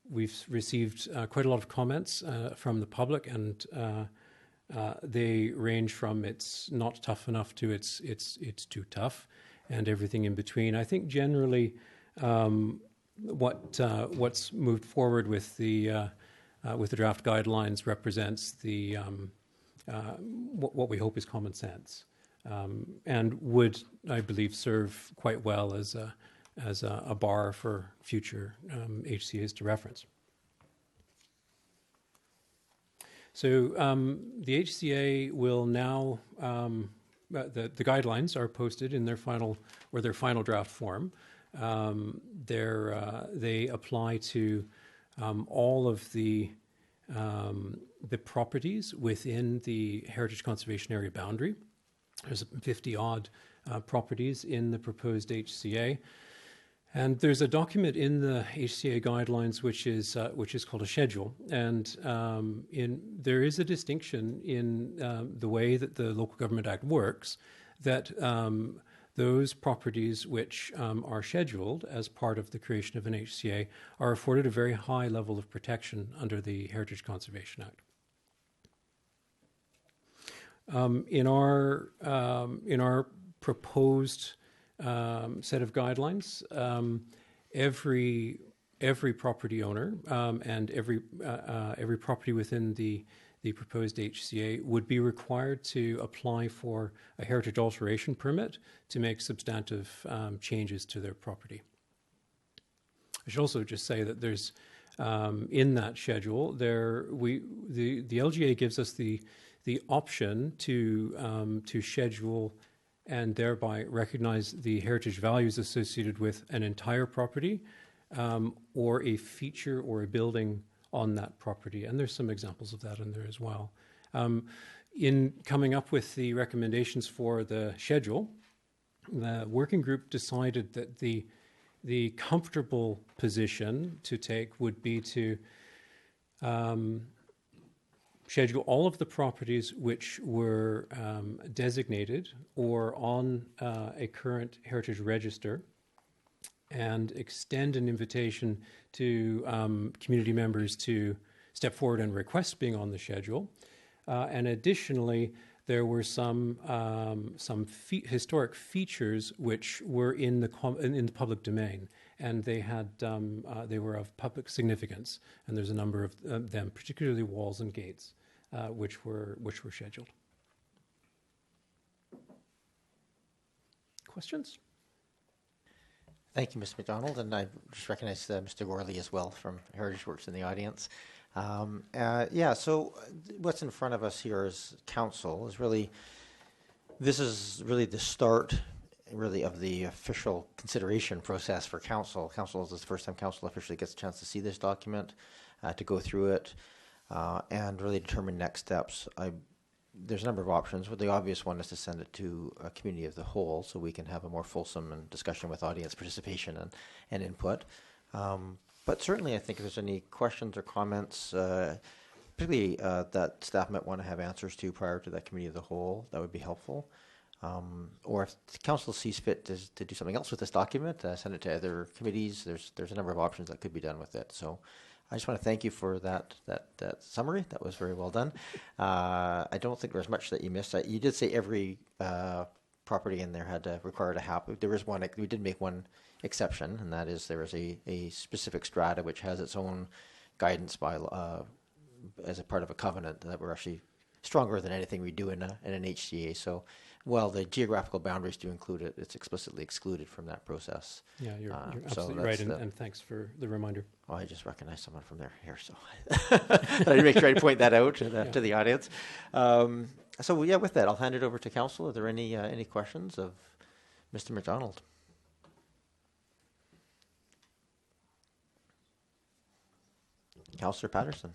received quite a lot of comments from the public, and they range from it's not tough enough to it's too tough, and everything in between. I think generally what's moved forward with the draft guidelines represents the what we hope is common sense, and would, I believe, serve quite well as a bar for future HCAs to reference. So the HCA will now, the guidelines are posted in their final draft form. They apply to all of the properties within the Heritage Conservation Area boundary. There's 50-odd properties in the proposed HCA. And there's a document in the HCA guidelines which is called a schedule, and there is a distinction in the way that the Local Government Act works, that those properties which are scheduled as part of the creation of an HCA are afforded a very high level of protection under the Heritage Conservation Act. In our proposed set of guidelines, every property owner and every property within the proposed HCA would be required to apply for a heritage alteration permit to make substantive changes to their property. I should also just say that there's in that schedule the LGA gives us the option to schedule and thereby recognize the heritage values associated with an entire property or a feature or a building on that property. And there's some examples of that in there as well. In coming up with the recommendations for the schedule, the working group decided that the comfortable position to take would be to schedule all of the properties which were designated or on a current heritage register, and extend an invitation to community members to step forward and request being on the schedule. And additionally, there were some historic features which were in the public domain, and they were of public significance. And there's a number of them, particularly walls and gates, which were scheduled. Questions? Thank you, Mr. McDonald, and I just recognize Mr. Gorley as well from Heritage Works in the audience. So what's in front of us here as council is really, this is really the start really of the official consideration process for council. Council is the first time council officially gets a chance to see this document, to go through it, and really determine next steps. There's a number of options, but the obvious one is to send it to a community of the whole so we can have a more fulsome discussion with audience participation and input. But certainly I think if there's any questions or comments, particularly that staff might want to have answers to prior to that committee of the whole, that would be helpful. Or if the council sees fit to do something else with this document, send it to other committees. There's a number of options that could be done with it. So I just want to thank you for that summary. That was very well done. I don't think there's much that you missed. You did say every property in there had required a HAP. There was one. We did make one exception, and that is there is a specific strata which has its own guidance by as a part of a covenant that we're actually stronger than anything we do in an HCA. So while the geographical boundaries do include it, it's explicitly excluded from that process. Yeah, you're absolutely right, and thanks for the reminder. Well, I just recognized someone from there here, so I need to make sure I point that out to the audience. With that, I'll hand it over to council. Are there any questions of Mr. McDonald? Councillor Patterson.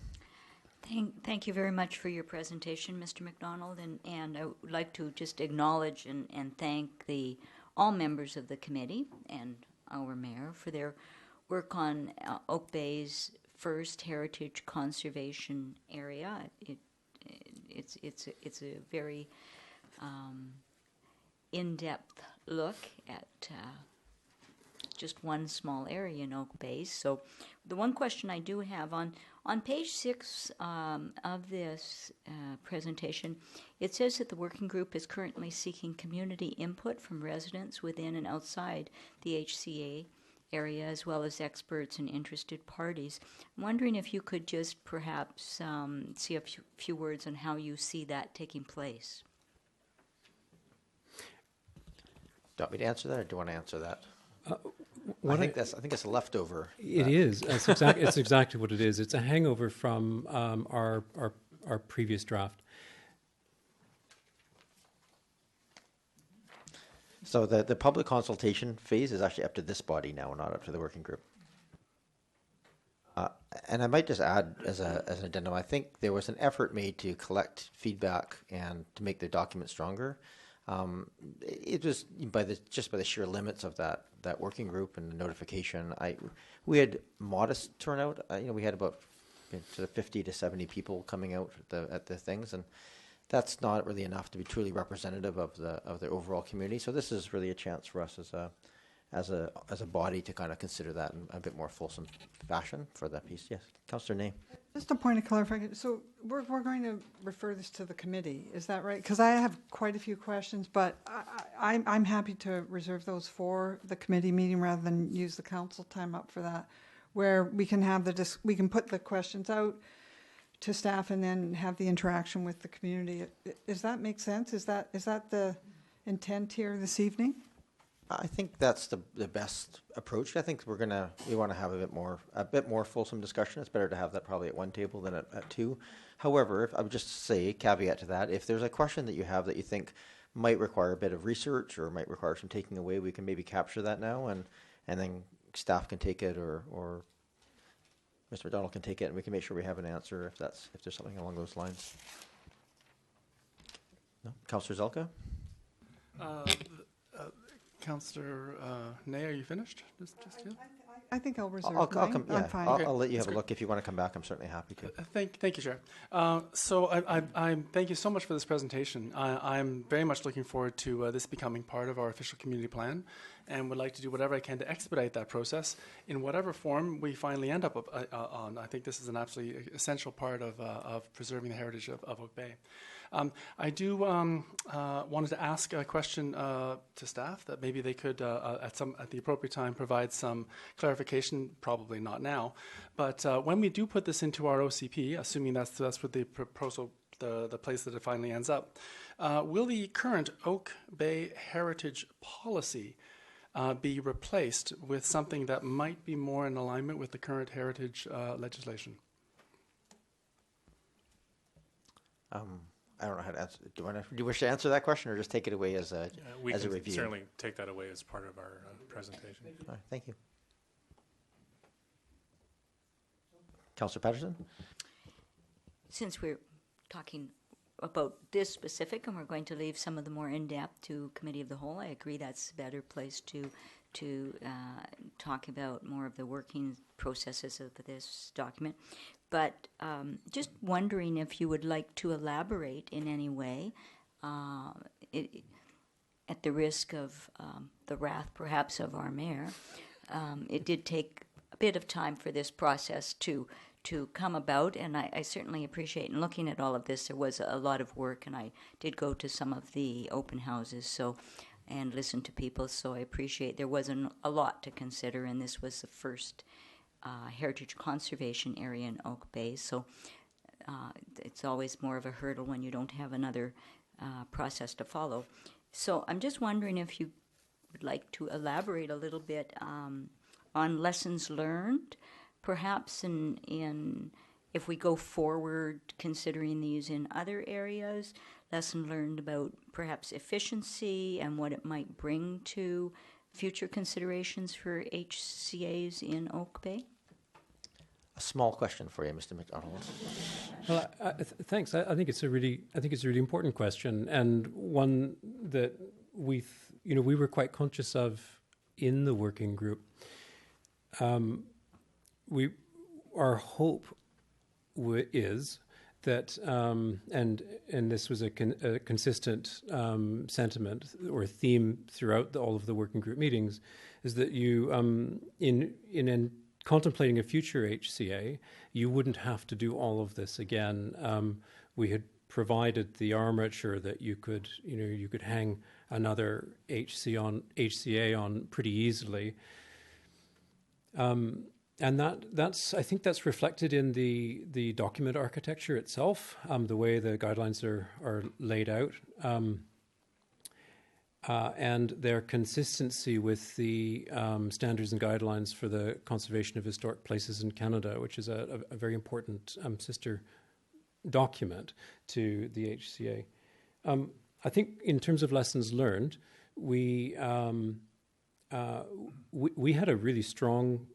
Thank you very much for your presentation, Mr. McDonald, and I would like to just acknowledge and thank all members of the committee and our mayor for their work on Oak Bay's first heritage conservation area. It's a very in-depth look at just one small area in Oak Bay. So the one question I do have on page 6 of this presentation, it says that the working group is currently seeking community input from residents within and outside the HCA area, as well as experts and interested parties. I'm wondering if you could just perhaps say a few words on how you see that taking place. Do you want me to answer that, or do you want to answer that? I think it's a leftover. It is. It's exactly what it is. It's a hangover from our previous draft. So the public consultation phase is actually up to this body now, not up to the working group. And I might just add as an addendum, I think there was an effort made to collect feedback and to make the document stronger. It was by the sheer limits of that working group and the notification. We had modest turnout. We had about 50 to 70 people coming out at the things, and that's not really enough to be truly representative of the overall community. So this is really a chance for us as a body to kind of consider that in a bit more fulsome fashion for that piece. Yes, Councillor Ney. Just a point of clarification. So we're going to refer this to the committee. Is that right? Because I have quite a few questions, but I'm happy to reserve those for the committee meeting rather than use the council time up for that, where we can have we can put the questions out to staff and then have the interaction with the community. Does that make sense? Is that the intent here this evening? I think that's the best approach. I think we want to have a bit more fulsome discussion. It's better to have that probably at one table than at two. However, I would just say, caveat to that, if there's a question that you have that you think might require a bit of research or might require some taking away, we can maybe capture that now, and then staff can take it, or Mr. McDonald can take it, and we can make sure we have an answer if there's something along those lines. No? Councillor Zelka? Councillor Ney, are you finished? Just you? I think I'll reserve I'll mine. yeah, I'm fine. I'll let you have a look. If you want to come back, I'm certainly happy to. Thank you, Chair. So I thank you so much for this presentation. I'm very much looking forward to this becoming part of our official community plan, and would like to do whatever I can to expedite that process in whatever form we finally end up on. I think this is an absolutely essential part of preserving the heritage of Oak Bay. I do wanted to ask a question to staff that maybe they could, at the appropriate time, provide some clarification. Probably not now, but when we do put this into our OCP, assuming that's what the proposal, the place that it finally ends up, will the current Oak Bay Heritage Policy be replaced with something that might be more in alignment with the current heritage legislation? I don't know how to answer. Do you wish to answer that question, or just take it away as a we as a can review? certainly take that away as part of our presentation. All right, thank you. Councillor Patterson? Since we're talking about this specific, and we're going to leave some of the more in-depth to Committee of the Whole, I agree that's a better place to talk about more of the working processes of this document. But just wondering if you would like to elaborate in any way, at the risk of the wrath perhaps of our mayor. It did take a bit of time for this process to come about, and I certainly appreciate, in looking at all of this, there was a lot of work, and I did go to some of the open houses and listen to people, so I appreciate there wasn't a lot to consider, and this was the first heritage conservation area in Oak Bay, so it's always more of a hurdle when you don't have another process to follow. So I'm just wondering if you would like to elaborate a little bit on lessons learned, perhaps in if we go forward considering these in other areas, lesson learned about perhaps efficiency and what it might bring to future considerations for HCAs in Oak Bay? A small question for you, Mr. McDonald. Well, thanks. I think it's a really important question, and one that we were quite conscious of in the working group. Our hope is that, and this was a consistent sentiment or theme throughout all of the working group meetings, is that you, in contemplating a future HCA, you wouldn't have to do all of this again. We had provided the armature that you could hang another HCA on pretty easily. And I think that's reflected in the document architecture itself, the way the guidelines are laid out, and their consistency with the standards and guidelines for the conservation of historic places in Canada, which is a very important sister document to the HCA. I think in terms of lessons learned, we had a really strong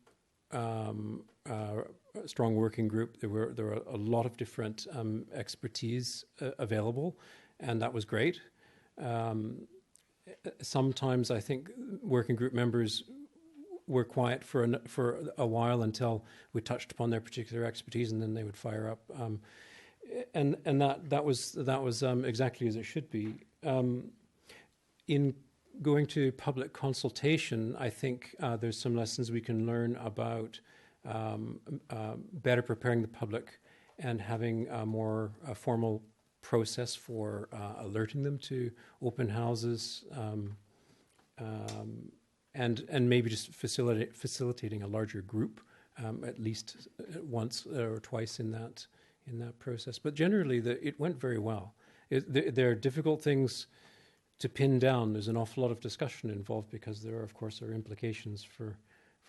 working group. There were a lot of different expertise available, and that was great. Sometimes I think working group members were quiet for a while until we touched upon their particular expertise, and then they would fire up. And that was exactly as it should be. In going to public consultation, I think there's some lessons we can learn about better preparing the public and having a more formal process for alerting them to open houses, and maybe just facilitating a larger group, at least once or twice in that process. But generally, it went very well. There are difficult things to pin down. There's an awful lot of discussion involved because there, of course, are implications for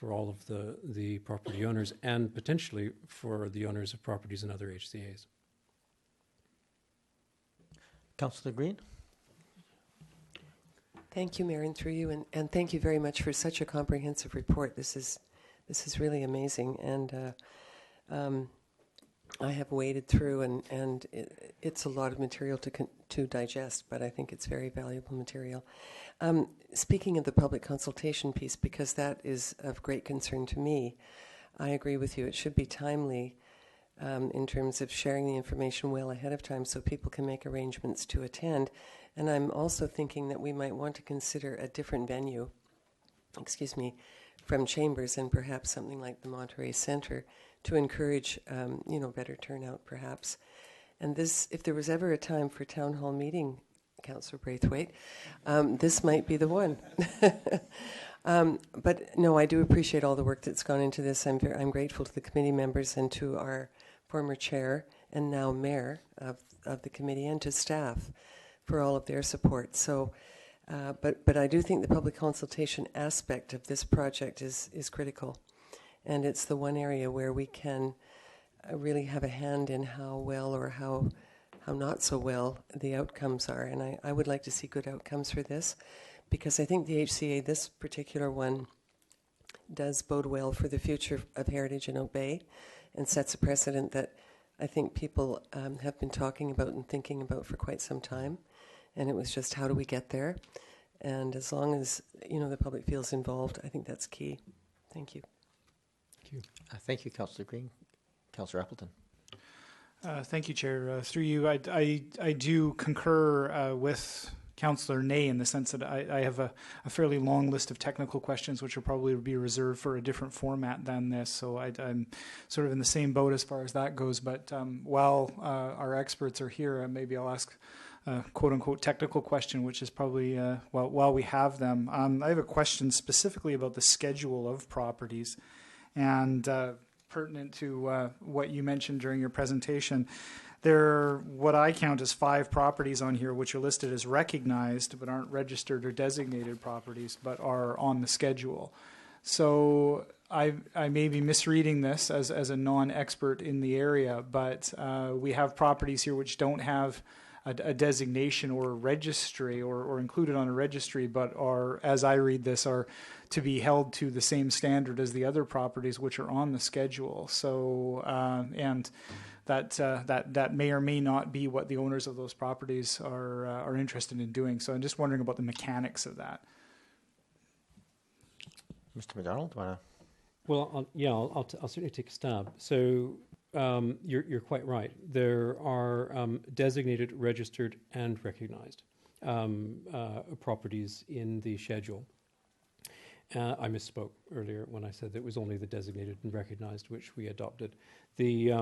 all of the property owners and potentially for the owners of properties in other HCAs. Councillor Green? Thank you, Marion, through you, and thank you very much for such a comprehensive report. This is really amazing, and I have waded through, and it's a lot of material to digest, but I think it's very valuable material. Speaking of the public consultation piece, because that is of great concern to me, I agree with you. It should be timely in terms of sharing the information well ahead of time so people can make arrangements to attend. And I'm also thinking that we might want to consider a different venue, from Chambers, and perhaps something like the Monterey Center to encourage, better turnout perhaps. And this, if there was ever a time for town hall meeting, Councillor Braithwaite, this might be the one. But no, I do appreciate all the work that's gone into this. I'm grateful to the committee members and to our former chair and now mayor of the committee, and to staff for all of their support. So, but I do think the public consultation aspect of this project is critical, and it's the one area where we can really have a hand in how well or how not so well the outcomes are. And I would like to see good outcomes for this, because I think the HCA, this particular one, does bode well for the future of heritage in Oak Bay, and sets a precedent that I think people have been talking about and thinking about for quite some time. And it was just, how do we get there? And as long as the public feels involved, I think that's key. Thank you. Thank you. Thank you, Councillor Green. Councillor Appleton. Thank you, Chair. Through you, I do concur with Councillor Ney in the sense that I have a fairly long list of technical questions which will probably be reserved for a different format than this. So I'm sort of in the same boat as far as that goes. But while our experts are here, maybe I'll ask a quote-unquote technical question, which is probably, while we have them. I have a question specifically about the schedule of properties, and pertinent to what you mentioned during your presentation. There are what I count as 5 properties on here which are listed as recognized but aren't registered or designated properties but are on the schedule. So I may be misreading this as a non-expert in the area, but we have properties here which don't have a designation or a registry or included on a registry, but are, as I read this, are to be held to the same standard as the other properties which are on the schedule. So, and that may or may not be what the owners of those properties are interested in doing. So I'm just wondering about the mechanics of that. Mr. McDonald, do you want to? Well, I'll certainly take a stab. So you're quite right. There are designated, registered, and recognized properties in the schedule. I misspoke earlier when I said that it was only the designated and recognized which we adopted. The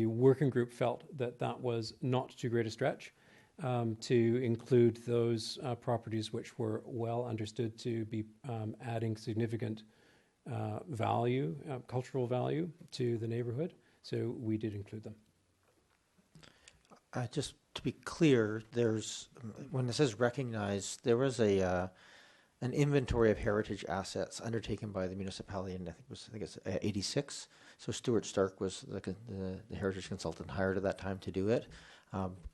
working group felt that was not too great a stretch to include those properties which were well understood to be adding significant value, cultural value to the neighborhood. So we did include them. Just to be clear, when it says recognized, there was an inventory of heritage assets undertaken by the municipality, and I think it's 86. So Stuart Stark was the heritage consultant hired at that time to do it.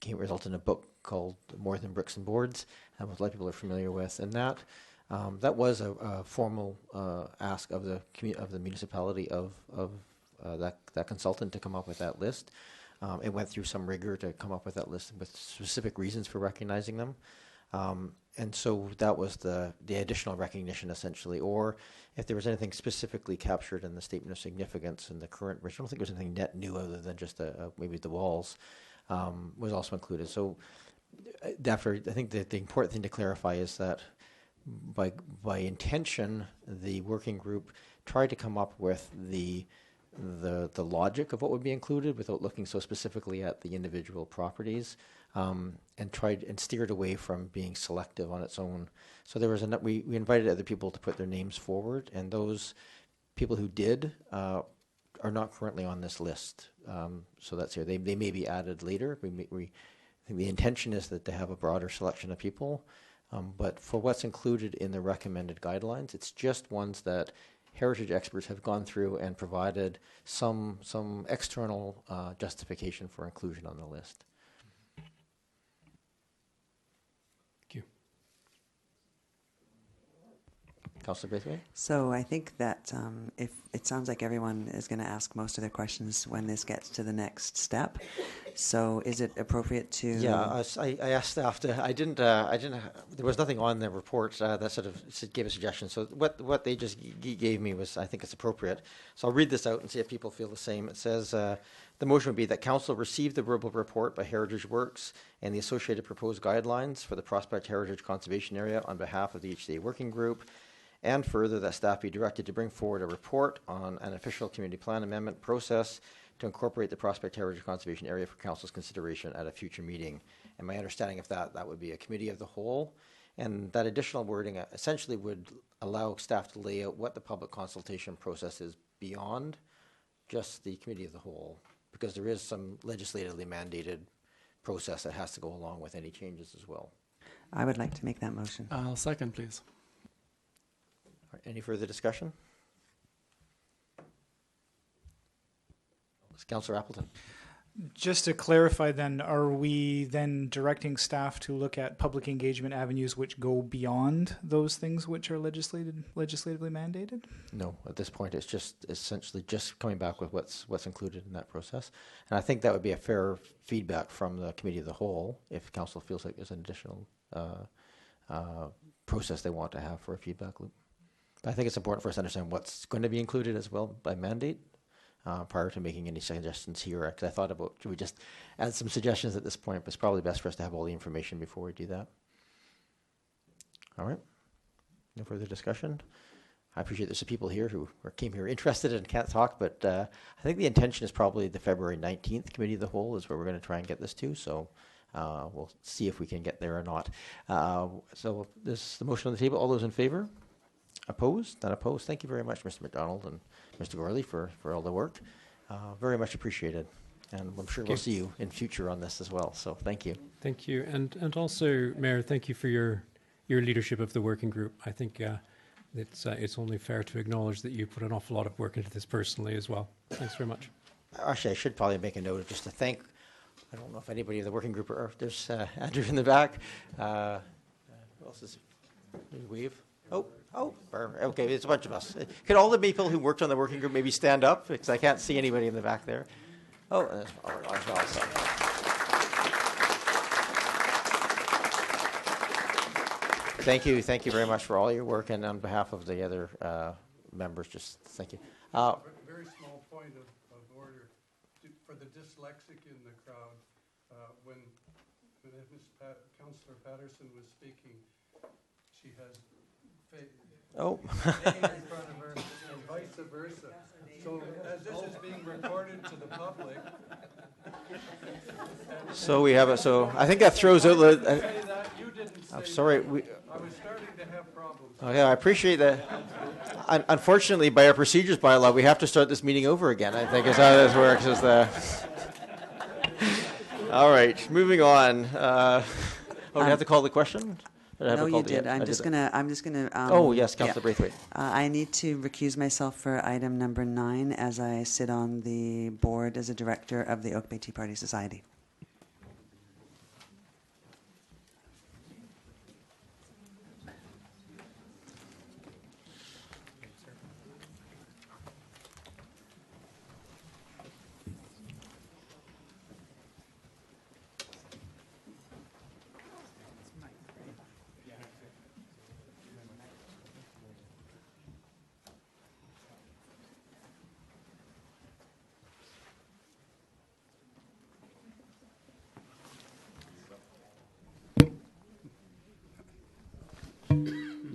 Resulted in a book called More Than Bricks and Boards, and what a lot of people are familiar with. And that was a formal ask of the municipality of that consultant to come up with that list. It went through some rigor to come up with that list with specific reasons for recognizing them. And so that was the additional recognition, essentially. Or if there was anything specifically captured in the statement of significance in the current, I don't think there was anything net new other than just maybe the walls, was also included. So I think that the important thing to clarify is that by intention, the working group tried to come up with the logic of what would be included without looking so specifically at the individual properties, and tried and steered away from being selective on its own. So there was we invited other people to put their names forward, and those people who did are not currently on this list. So that's here. They may be added later. I think the intention is that they have a broader selection of people, but for what's included in the recommended guidelines, it's just ones that heritage experts have gone through and provided some external justification for inclusion on the list. Councillor Braithwaite? So I think that if it sounds like everyone is going to ask most of their questions when this gets to the next step. So is it appropriate to? Yeah, I asked staff to. I didn't. There was nothing on the report that sort of gave a suggestion. So what they just gave me was, I think it's appropriate. So I'll read this out and see if people feel the same. It says the motion would be that Council receive the verbal report by Heritage Works and the associated proposed guidelines for the Prospect Heritage Conservation Area on behalf of the HCA Working Group, and further that staff be directed to bring forward a report on an official community plan amendment process to incorporate the Prospect Heritage Conservation Area for Council's consideration at a future meeting. And my understanding of that would be a committee of the whole. And that additional wording essentially would allow staff to lay out what the public consultation process is beyond just the committee of the whole, because there is some legislatively mandated process that has to go along with any changes as well. I would like to make that motion. I'll second, please. All right, any further discussion? Councillor Appleton. Just to clarify then, are we then directing staff to look at public engagement avenues which go beyond those things which are legislatively mandated? No, at this point it's just essentially just coming back with what's included in that process. And I think that would be a fair feedback from the committee of the whole if council feels like there's an additional process they want to have for a feedback loop. But I think it's important for us to understand what's going to be included as well by mandate. Prior to making any suggestions here, because I thought about, should we just add some suggestions at this point, but it's probably best for us to have all the information before we do that. All right, no further discussion. I appreciate there's some people here who came here interested and can't talk, but I think the intention is probably the February 19th Committee of the Whole is where we're going to try and get this to, so we'll see if we can get there or not. So this is the motion on the table. All those in favor? Opposed? Not opposed. Thank you very much, Mr. McDonald and Mr. Gorley, for all the work. Very much appreciated. And I'm sure we'll see you in future on this as well. So thank you. Thank you. And also, Mayor, thank you for your leadership of the working group. I think it's only fair to acknowledge that you put an awful lot of work into this personally as well. Thanks very much. Actually, I should probably make a note of just to thank, I don't know if anybody in the working group, or there's Andrew in the back. Who else is wave? Okay, it's a bunch of us. Could all the people who worked on the working group maybe stand up? Because I can't see anybody in the back there. Oh, there's also. Thank you very much for all your work, and on behalf of the other members, just thank you. Very small point of order for the dyslexic in the crowd. When Councillor Patterson was speaking, she has Oh. in front of her, and vice versa. So as this is being recorded to the public. So we have so I think that throws out. I'm sorry. I was starting to have problems. Oh yeah, I appreciate that. Unfortunately, by our procedures bylaw, we have to start this meeting over again. I think is how this works. All right, moving on. Do you have to call the question? No, you did. I'm just gonna. Oh yes, Councillor Braithwaite. I need to recuse myself for item number 9 as I sit on the board as a director of the Oak Bay Tea Party Society.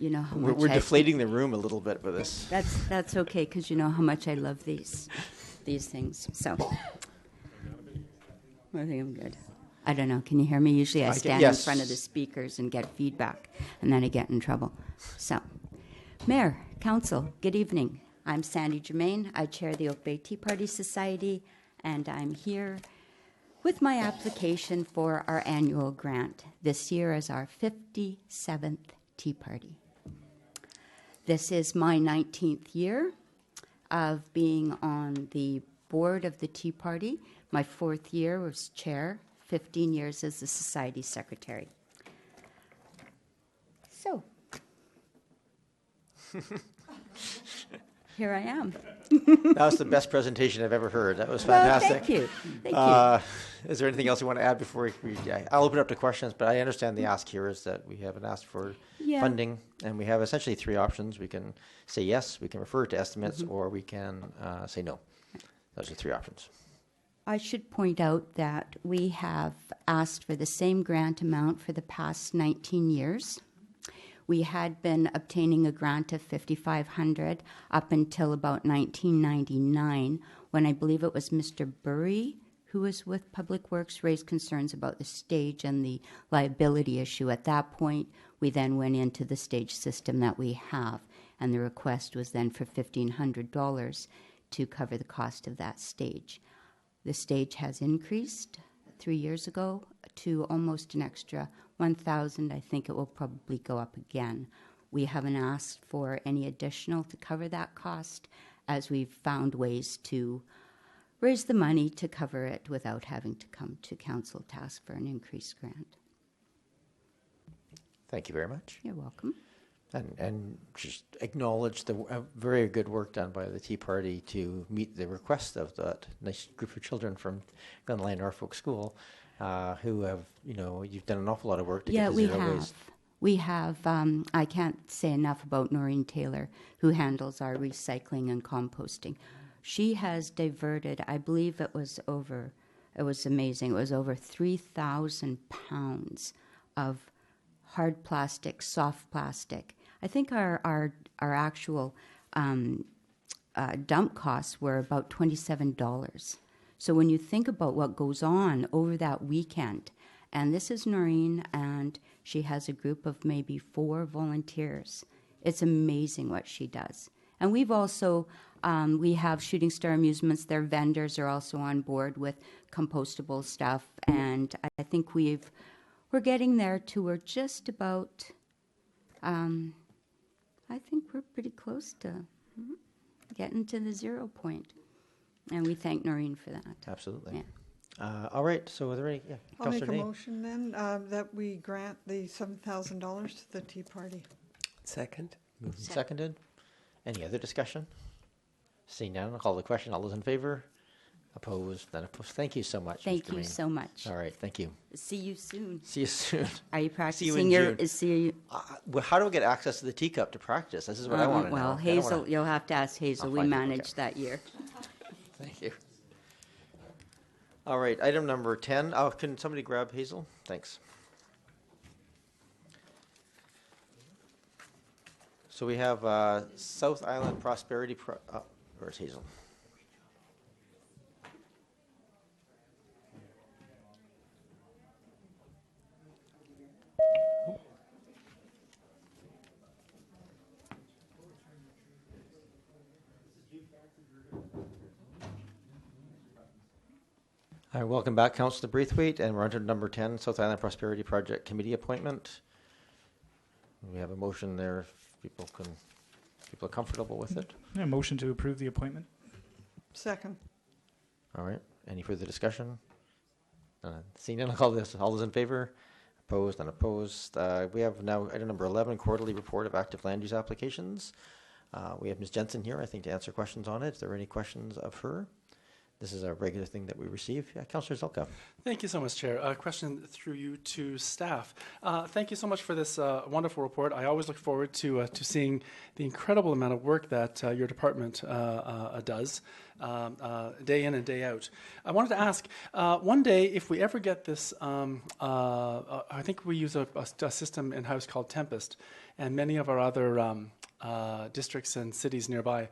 You know how much we're deflating the room a little bit with this. That's okay, because you know how much I love these things. So I think I'm good. I don't know. Can you hear me? Usually I stand in front of the speakers and get feedback, and then I get in trouble. So, Mayor, Council, good evening. I'm Sandy Germain. I chair the Oak Bay Tea Party Society, and I'm here with my application for our annual grant. This year is our 57th Tea Party. This is my 19th year of being on the board of the Tea Party. My 4th year was chair, 15 years as the society secretary. So, Here I am. That was the best presentation I've ever heard. That was fantastic. Well, thank you. Thank you. Is there anything else you want to add before I'll open up to questions, but I understand the ask here is that we haven't asked for funding, and we have essentially three options. We can say yes, we can refer to estimates, or we can say no. Those are three options. I should point out that we have asked for the same grant amount for the past 19 years. We had been obtaining a grant of $5,500 up until about 1999, when I believe it was Mr. Burry, who was with Public Works, raised concerns about the stage and the liability issue. At that point, we then went into the stage system that we have, and the request was then for $1,500 to cover the cost of that stage. The stage has increased 3 years ago to almost an extra $1,000. I think it will probably go up again. We haven't asked for any additional to cover that cost, as we've found ways to raise the money to cover it without having to come to council to ask for an increased grant. Thank you very much. You're welcome. And just acknowledge the very good work done by the Tea Party to meet the request of that nice group of children from Glenlyon Norfolk School, who have, you've done an awful lot of work to get to zero waste. We have. I can't say enough about Noreen Taylor, who handles our recycling and composting. She has diverted, I believe it was amazing, it was over 3,000 pounds of hard plastic, soft plastic. I think our actual dump costs were about $27. So when you think about what goes on over that weekend, and this is Noreen, and she has a group of maybe 4 volunteers. It's amazing what she does. And we've also, we have Shooting Star Amusements. Their vendors are also on board with compostable stuff, and I think we're getting there to we're just about, I think we're pretty close to getting to the 0 point. And we thank Noreen for that. Absolutely. Yeah. All right, so are there any, I'll make a motion then that we grant the $7,000 to the Tea Party. Second. Moved and seconded. Any other discussion? Seeing none, I'll call the question. All those in favor? Opposed? None opposed. Thank you so much. Thank you so much. All right, thank you. See you soon. See you soon. Are you practicing See you in June. Well, how do I get access to the teacup to practice? This is what I want to know. Well, Hazel, you'll have to ask Hazel. We managed that year. Thank you. All right, item number 10. Can somebody grab Hazel? Thanks. So we have South Island Prosperity. Where's Hazel? All right, welcome back, Councillor Braithwaite, and we're on to number 10, South Island Prosperity Project Committee appointment. We have a motion there if people are comfortable with it. Yeah, motion to approve the appointment. Second. All right, any further discussion? Seeing none, I'll call this. All those in favor? Opposed? Unopposed? We have now item number 11, quarterly report of active land use applications. We have Ms. Jensen here, I think, to answer questions on it. If there are any questions of her. This is a regular thing that we receive. Councillor Zelka. Thank you so much, Chair. A question through you to staff. Thank you so much for this wonderful report. I always look forward to seeing the incredible amount of work that your department does day in and day out. I wanted to ask, one day, if we ever get this, I think we use a system in-house called Tempest, and many of our other districts and cities nearby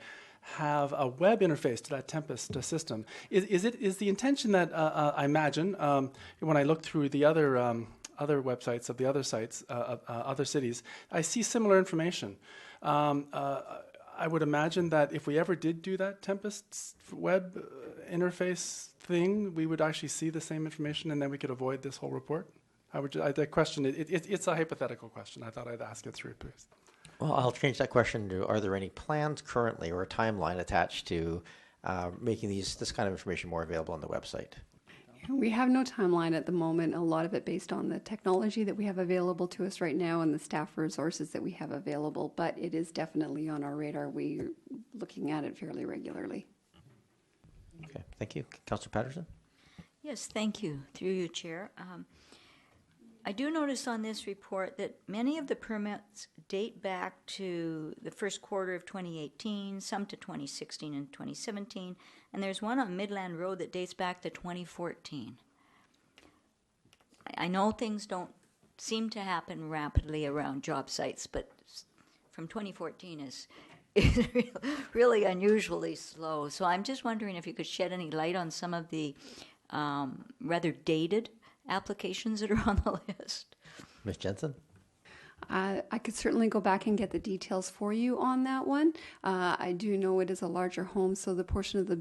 have a web interface to that Tempest system. Is the intention that I imagine when I look through the other websites of the other sites, other cities, I see similar information. I would imagine that if we ever did do that Tempest web interface thing, we would actually see the same information, and then we could avoid this whole report. The question, it's a hypothetical question. I thought I'd ask it through, please. Well, I'll change that question to, are there any plans currently or a timeline attached to making this kind of information more available on the website? We have no timeline at the moment, a lot of it based on the technology that we have available to us right now and the staff resources that we have available, but it is definitely on our radar. We're looking at it fairly regularly. Okay, thank you. Councillor Patterson? Yes, thank you. Through you, Chair. I do notice on this report that many of the permits date back to the first quarter of 2018, some to 2016 and 2017, and there's one on Midland Road that dates back to 2014. I know things don't seem to happen rapidly around job sites, but from 2014 is really unusually slow. So I'm just wondering if you could shed any light on some of the rather dated applications that are on the list. Ms. Jensen? I could certainly go back and get the details for you on that one. I do know it is a larger home, so the portion of the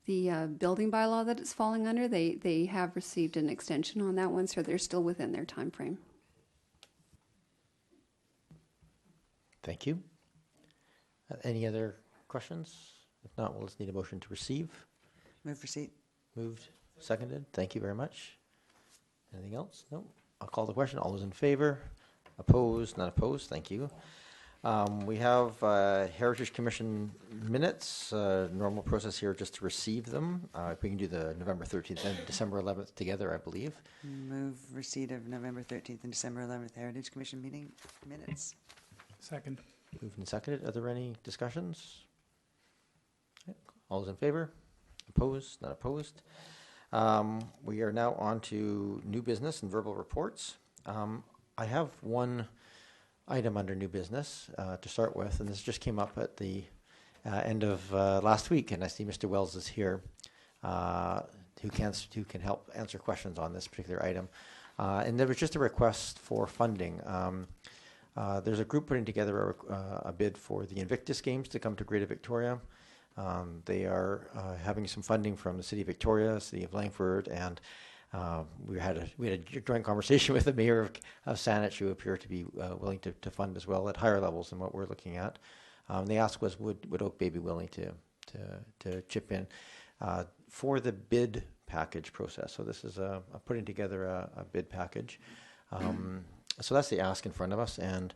building bylaw that it's falling under, they have received an extension on that one, so they're still within their time frame. Thank you. Any other questions? If not, we'll just need a motion to receive. Move receipt. Moved. Seconded. Thank you very much. Anything else? No. I'll call the question. All those in favor? Opposed? Not opposed. Thank you. We have Heritage Commission minutes. Normal process here just to receive them. If we can do the November 13th and December 11th together, I believe. Move receipt of November 13th and December 11th Heritage Commission meeting minutes. Second. Moved and seconded. Are there any discussions? Okay. All those in favor? Opposed? Not opposed. We are now on to new business and verbal reports. I have one item under new business to start with, and this just came up at the end of last week, and I see Mr. Wells is here who can help answer questions on this particular item. And there was just a request for funding. There's a group putting together a bid for the Invictus Games to come to Greater Victoria. They are having some funding from the City of Victoria, City of Langford, and we had a joint conversation with the Mayor of Saanich, who appear to be willing to fund as well at higher levels than what we're looking at. They asked was would Oak Bay be willing to chip in for the bid package process. So this is putting together a bid package. So that's the ask in front of us, and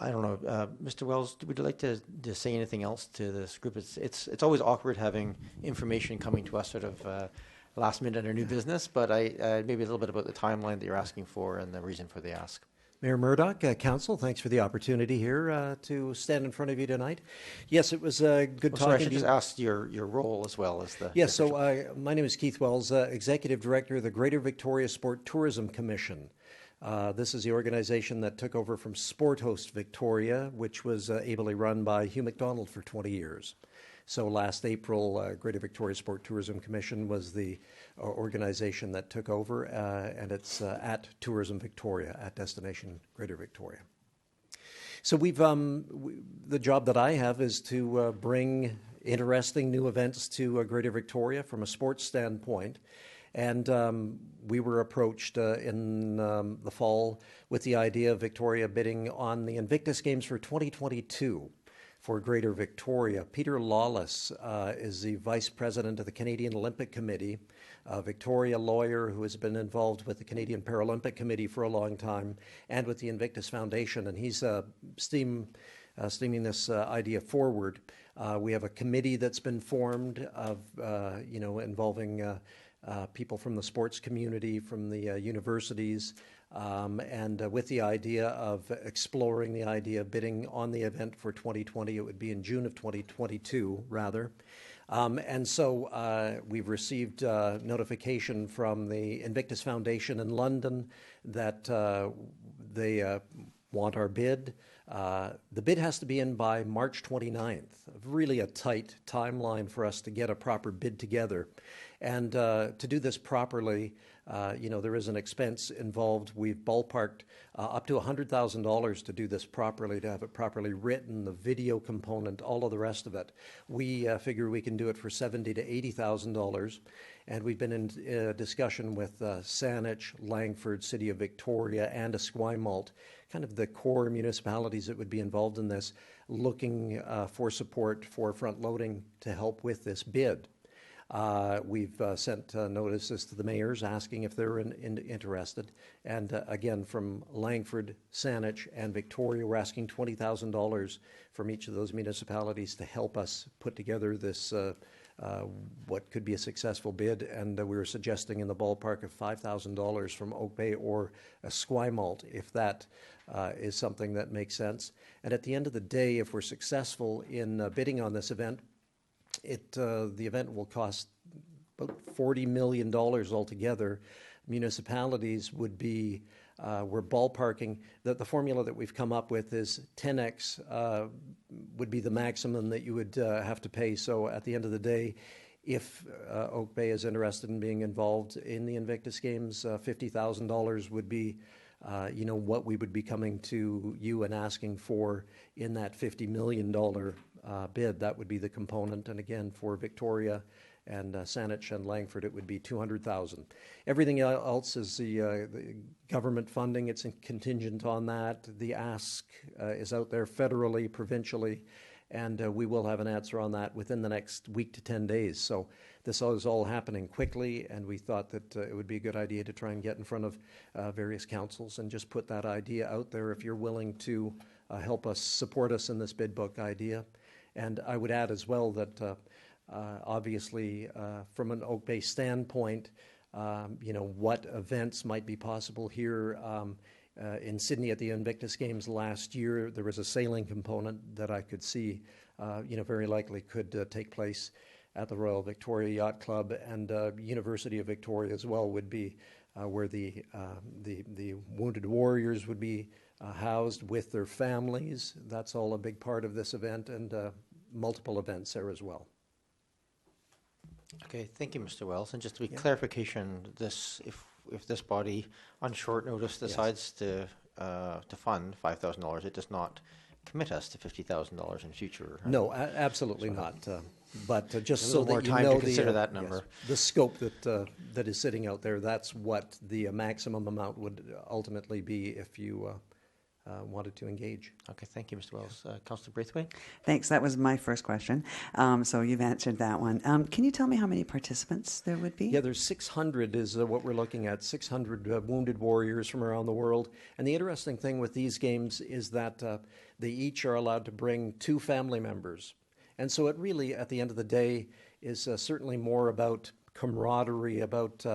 I don't know, Mr. Wells, would you like to say anything else to this group? It's always awkward having information coming to us sort of last minute under new business, but maybe a little bit about the timeline that you're asking for and the reason for the ask. Mayor Murdoch, Council, thanks for the opportunity here to stand in front of you tonight. Yes, it was good talking sorry, I should to you. just ask your role as well as the... Yes, so my name is Keith Wells, Executive Director of the Greater Victoria Sport Tourism Commission. This is the organization that took over from Sport Host Victoria, which was ably run by Hugh MacDonald for 20 years. So last April, Greater Victoria Sport Tourism Commission was the organization that took over, and it's at Tourism Victoria, at Destination Greater Victoria. So the job that I have is to bring interesting new events to Greater Victoria from a sports standpoint. And we were approached in the fall with the idea of Victoria bidding on the Invictus Games for 2022 for Greater Victoria. Peter Lawless is the Vice President of the Canadian Olympic Committee, a Victoria lawyer who has been involved with the Canadian Paralympic Committee for a long time and with the Invictus Foundation, and he's steaming this idea forward. We have a committee that's been formed of, involving people from the sports community, from the universities, and with the idea of exploring the idea of bidding on the event for 2020. It would be in June of 2022, rather. And so we've received notification from the Invictus Foundation in London that they want our bid. The bid has to be in by March 29th, really a tight timeline for us to get a proper bid together. And to do this properly, there is an expense involved. We've ballparked up to $100,000 to do this properly, to have it properly written, the video component, all of the rest of it. We figure we can do it for $70,000 to $80,000. And we've been in discussion with Saanich, Langford, City of Victoria, and Esquimalt, kind of the core municipalities that would be involved in this, looking for support for front-loading to help with this bid. We've sent notices to the mayors asking if they're interested. And again, from Langford, Saanich, and Victoria, we're asking $20,000 from each of those municipalities to help us put together this what could be a successful bid, and we were suggesting in the ballpark of $5,000 from Oak Bay or Esquimalt, if that is something that makes sense. And at the end of the day, if we're successful in bidding on this event, the event will cost about $40 million altogether. Municipalities would be, we're ballparking, that the formula that we've come up with is 10x would be the maximum that you would have to pay. So at the end of the day, if Oak Bay is interested in being involved in the Invictus Games, $50,000 would be what we would be coming to you and asking for in that $50 million bid. That would be the component. And again, for Victoria and Saanich and Langford, it would be $200,000. Everything else is the government funding. It's contingent on that. The ask is out there federally, provincially, and we will have an answer on that within the next week to 10 days. So this is all happening quickly, and we thought that it would be a good idea to try and get in front of various councils and just put that idea out there if you're willing to help us, support us in this bid book idea. And I would add as well that obviously, from an Oak Bay standpoint, what events might be possible here. In Sydney at the Invictus Games last year, there was a sailing component that I could see, very likely could take place at the Royal Victoria Yacht Club, and University of Victoria as well would be where the wounded warriors would be housed with their families. That's all a big part of this event, and multiple events there as well. Okay, thank you, Mr. Wells. And just to be clarification, this if this body on short notice decides to fund $5,000, it does not commit us to $50,000 in future. No, absolutely not. But just so that you time know to consider that number. Yes, the scope that is sitting out there, that's what the maximum amount would ultimately be if you wanted to engage. Okay, thank you, Mr. Wells. Councillor Braithwaite? Thanks. That was my first question. So you've answered that one. Can you tell me how many participants there would be? Yeah, there's 600 is what we're looking at, 600 wounded warriors from around the world. And the interesting thing with these games is that they each are allowed to bring 2 family members. And so it really, at the end of the day, is certainly more about camaraderie, about,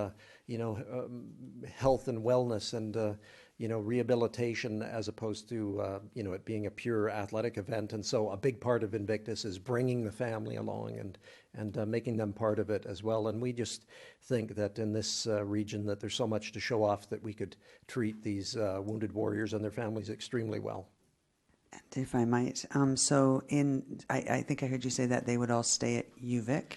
health and wellness and, rehabilitation, as opposed to, it being a pure athletic event. And so a big part of Invictus is bringing the family along and making them part of it as well. And we just think that in this region that there's so much to show off that we could treat these wounded warriors and their families extremely well. And if I might, I think I heard you say that they would all stay at UVic.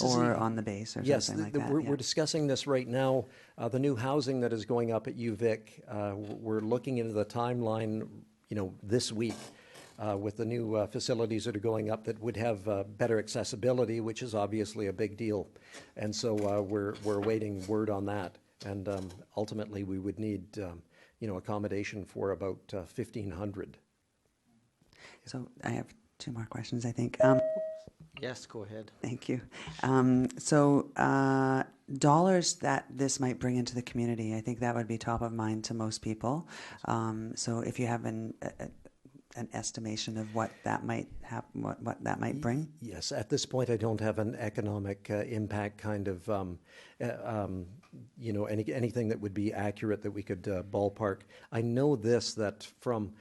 On the base or something like that. We're discussing this right now. The new housing that is going up at UVic, we're looking into the timeline, this week with the new facilities that are going up that would have better accessibility, which is obviously a big deal. And so we're awaiting word on that. And ultimately, we would need, accommodation for about 1,500. So I have 2 more questions, I think. Yes, go ahead. Thank you. Dollars that this might bring into the community, I think that would be top of mind to most people. So if you have an estimation of what that might what that might bring? Yes, at this point I don't have an economic impact kind of, anything that would be accurate that we could ballpark. I know this, that from,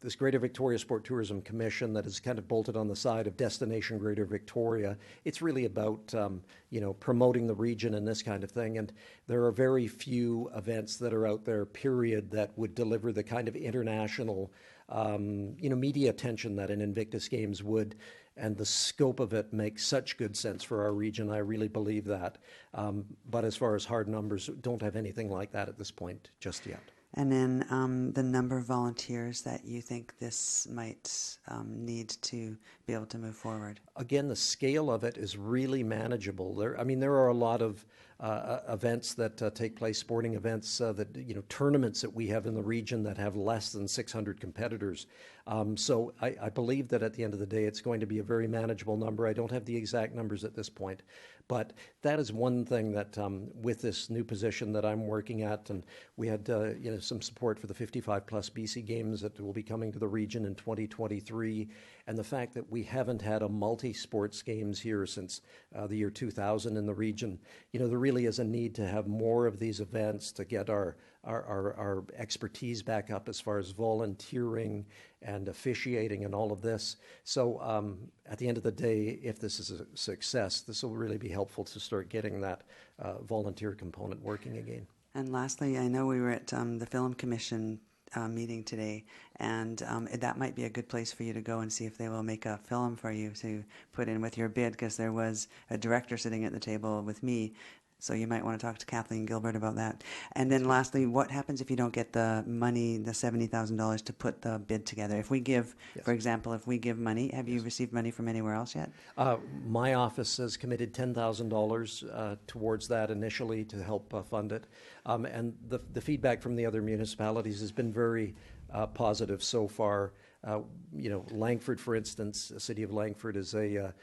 this Greater Victoria Sport Tourism Commission that is kind of bolted on the side of Destination Greater Victoria. It's really about, promoting the region and this kind of thing. And there are very few events that are out there, period, that would deliver the kind of international, media attention that an Invictus Games would. And the scope of it makes such good sense for our region. I really believe that. But as far as hard numbers, don't have anything like that at this point just yet. And then the number of volunteers that you think this might need to be able to move forward. Again, the scale of it is really manageable. There are a lot of events that take place, sporting events, tournaments that we have in the region that have less than 600 competitors. So I believe that at the end of the day, it's going to be a very manageable number. I don't have the exact numbers at this point, but that is one thing that with this new position that I'm working at, and we had some support for the 55 plus BC games that will be coming to the region in 2023, and the fact that we haven't had a multi-sports games here since the year 2000 in the region. There really is a need to have more of these events to get our expertise back up as far as volunteering and officiating and all of this. So at the end of the day, if this is a success, this will really be helpful to start getting that volunteer component working again. And lastly, I know we were at the Film Commission meeting today, and that might be a good place for you to go and see if they will make a film for you to put in with your bid, because there was a director sitting at the table with me. So you might want to talk to Kathleen Gilbert about that. And then lastly, what happens if you don't get the money, the $70,000 to put the bid together? If we give, for example, if we give money, have you received money from anywhere else yet? My office has committed $10,000 towards that initially to help fund it. And the feedback from the other municipalities has been very positive so far. Langford, for instance, the city of Langford is a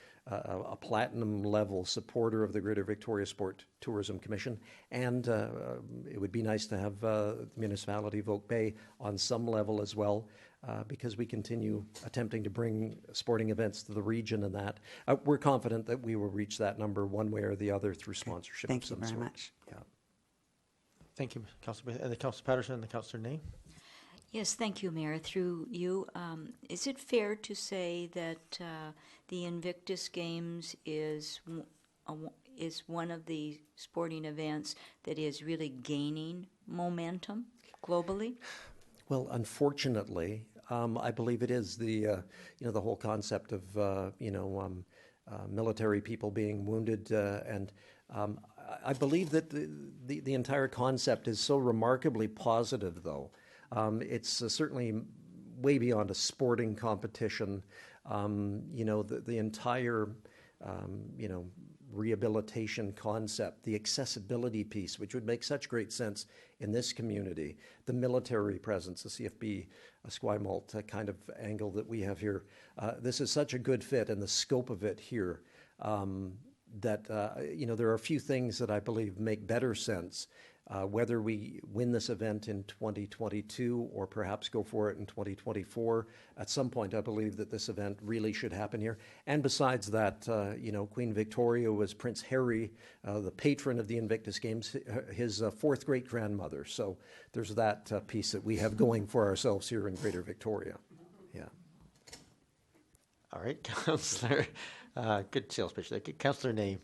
platinum level supporter of the Greater Victoria Sport Tourism Commission, and it would be nice to have the municipality of Oak Bay on some level as well, because we continue attempting to bring sporting events to the region, and that we're confident that we will reach that number one way or the other through sponsorship. Thank you very much. Yeah. Thank you, Councillor Patterson and Councillor Ney. Yes, thank you, Mayor. Through you, is it fair to say that the Invictus Games is one of the sporting events that is really gaining momentum globally? Well, unfortunately, I believe it is the whole concept of military people being wounded, and I believe that the entire concept is so remarkably positive, though. It's certainly way beyond a sporting competition. The entire, rehabilitation concept, the accessibility piece, which would make such great sense in this community, the military presence, the CFB, Esquimalt kind of angle that we have here. This is such a good fit, and the scope of it here, that, there are a few things that I believe make better sense. Whether we win this event in 2022 or perhaps go for it in 2024, at some point I believe that this event really should happen here. And besides that, Queen Victoria was Prince Harry, the patron of the Invictus Games, his fourth great-grandmother. So there's that piece that we have going for ourselves here in Greater Victoria. Yeah. All right, Councillor. Good sales pitch there. Councillor Ney.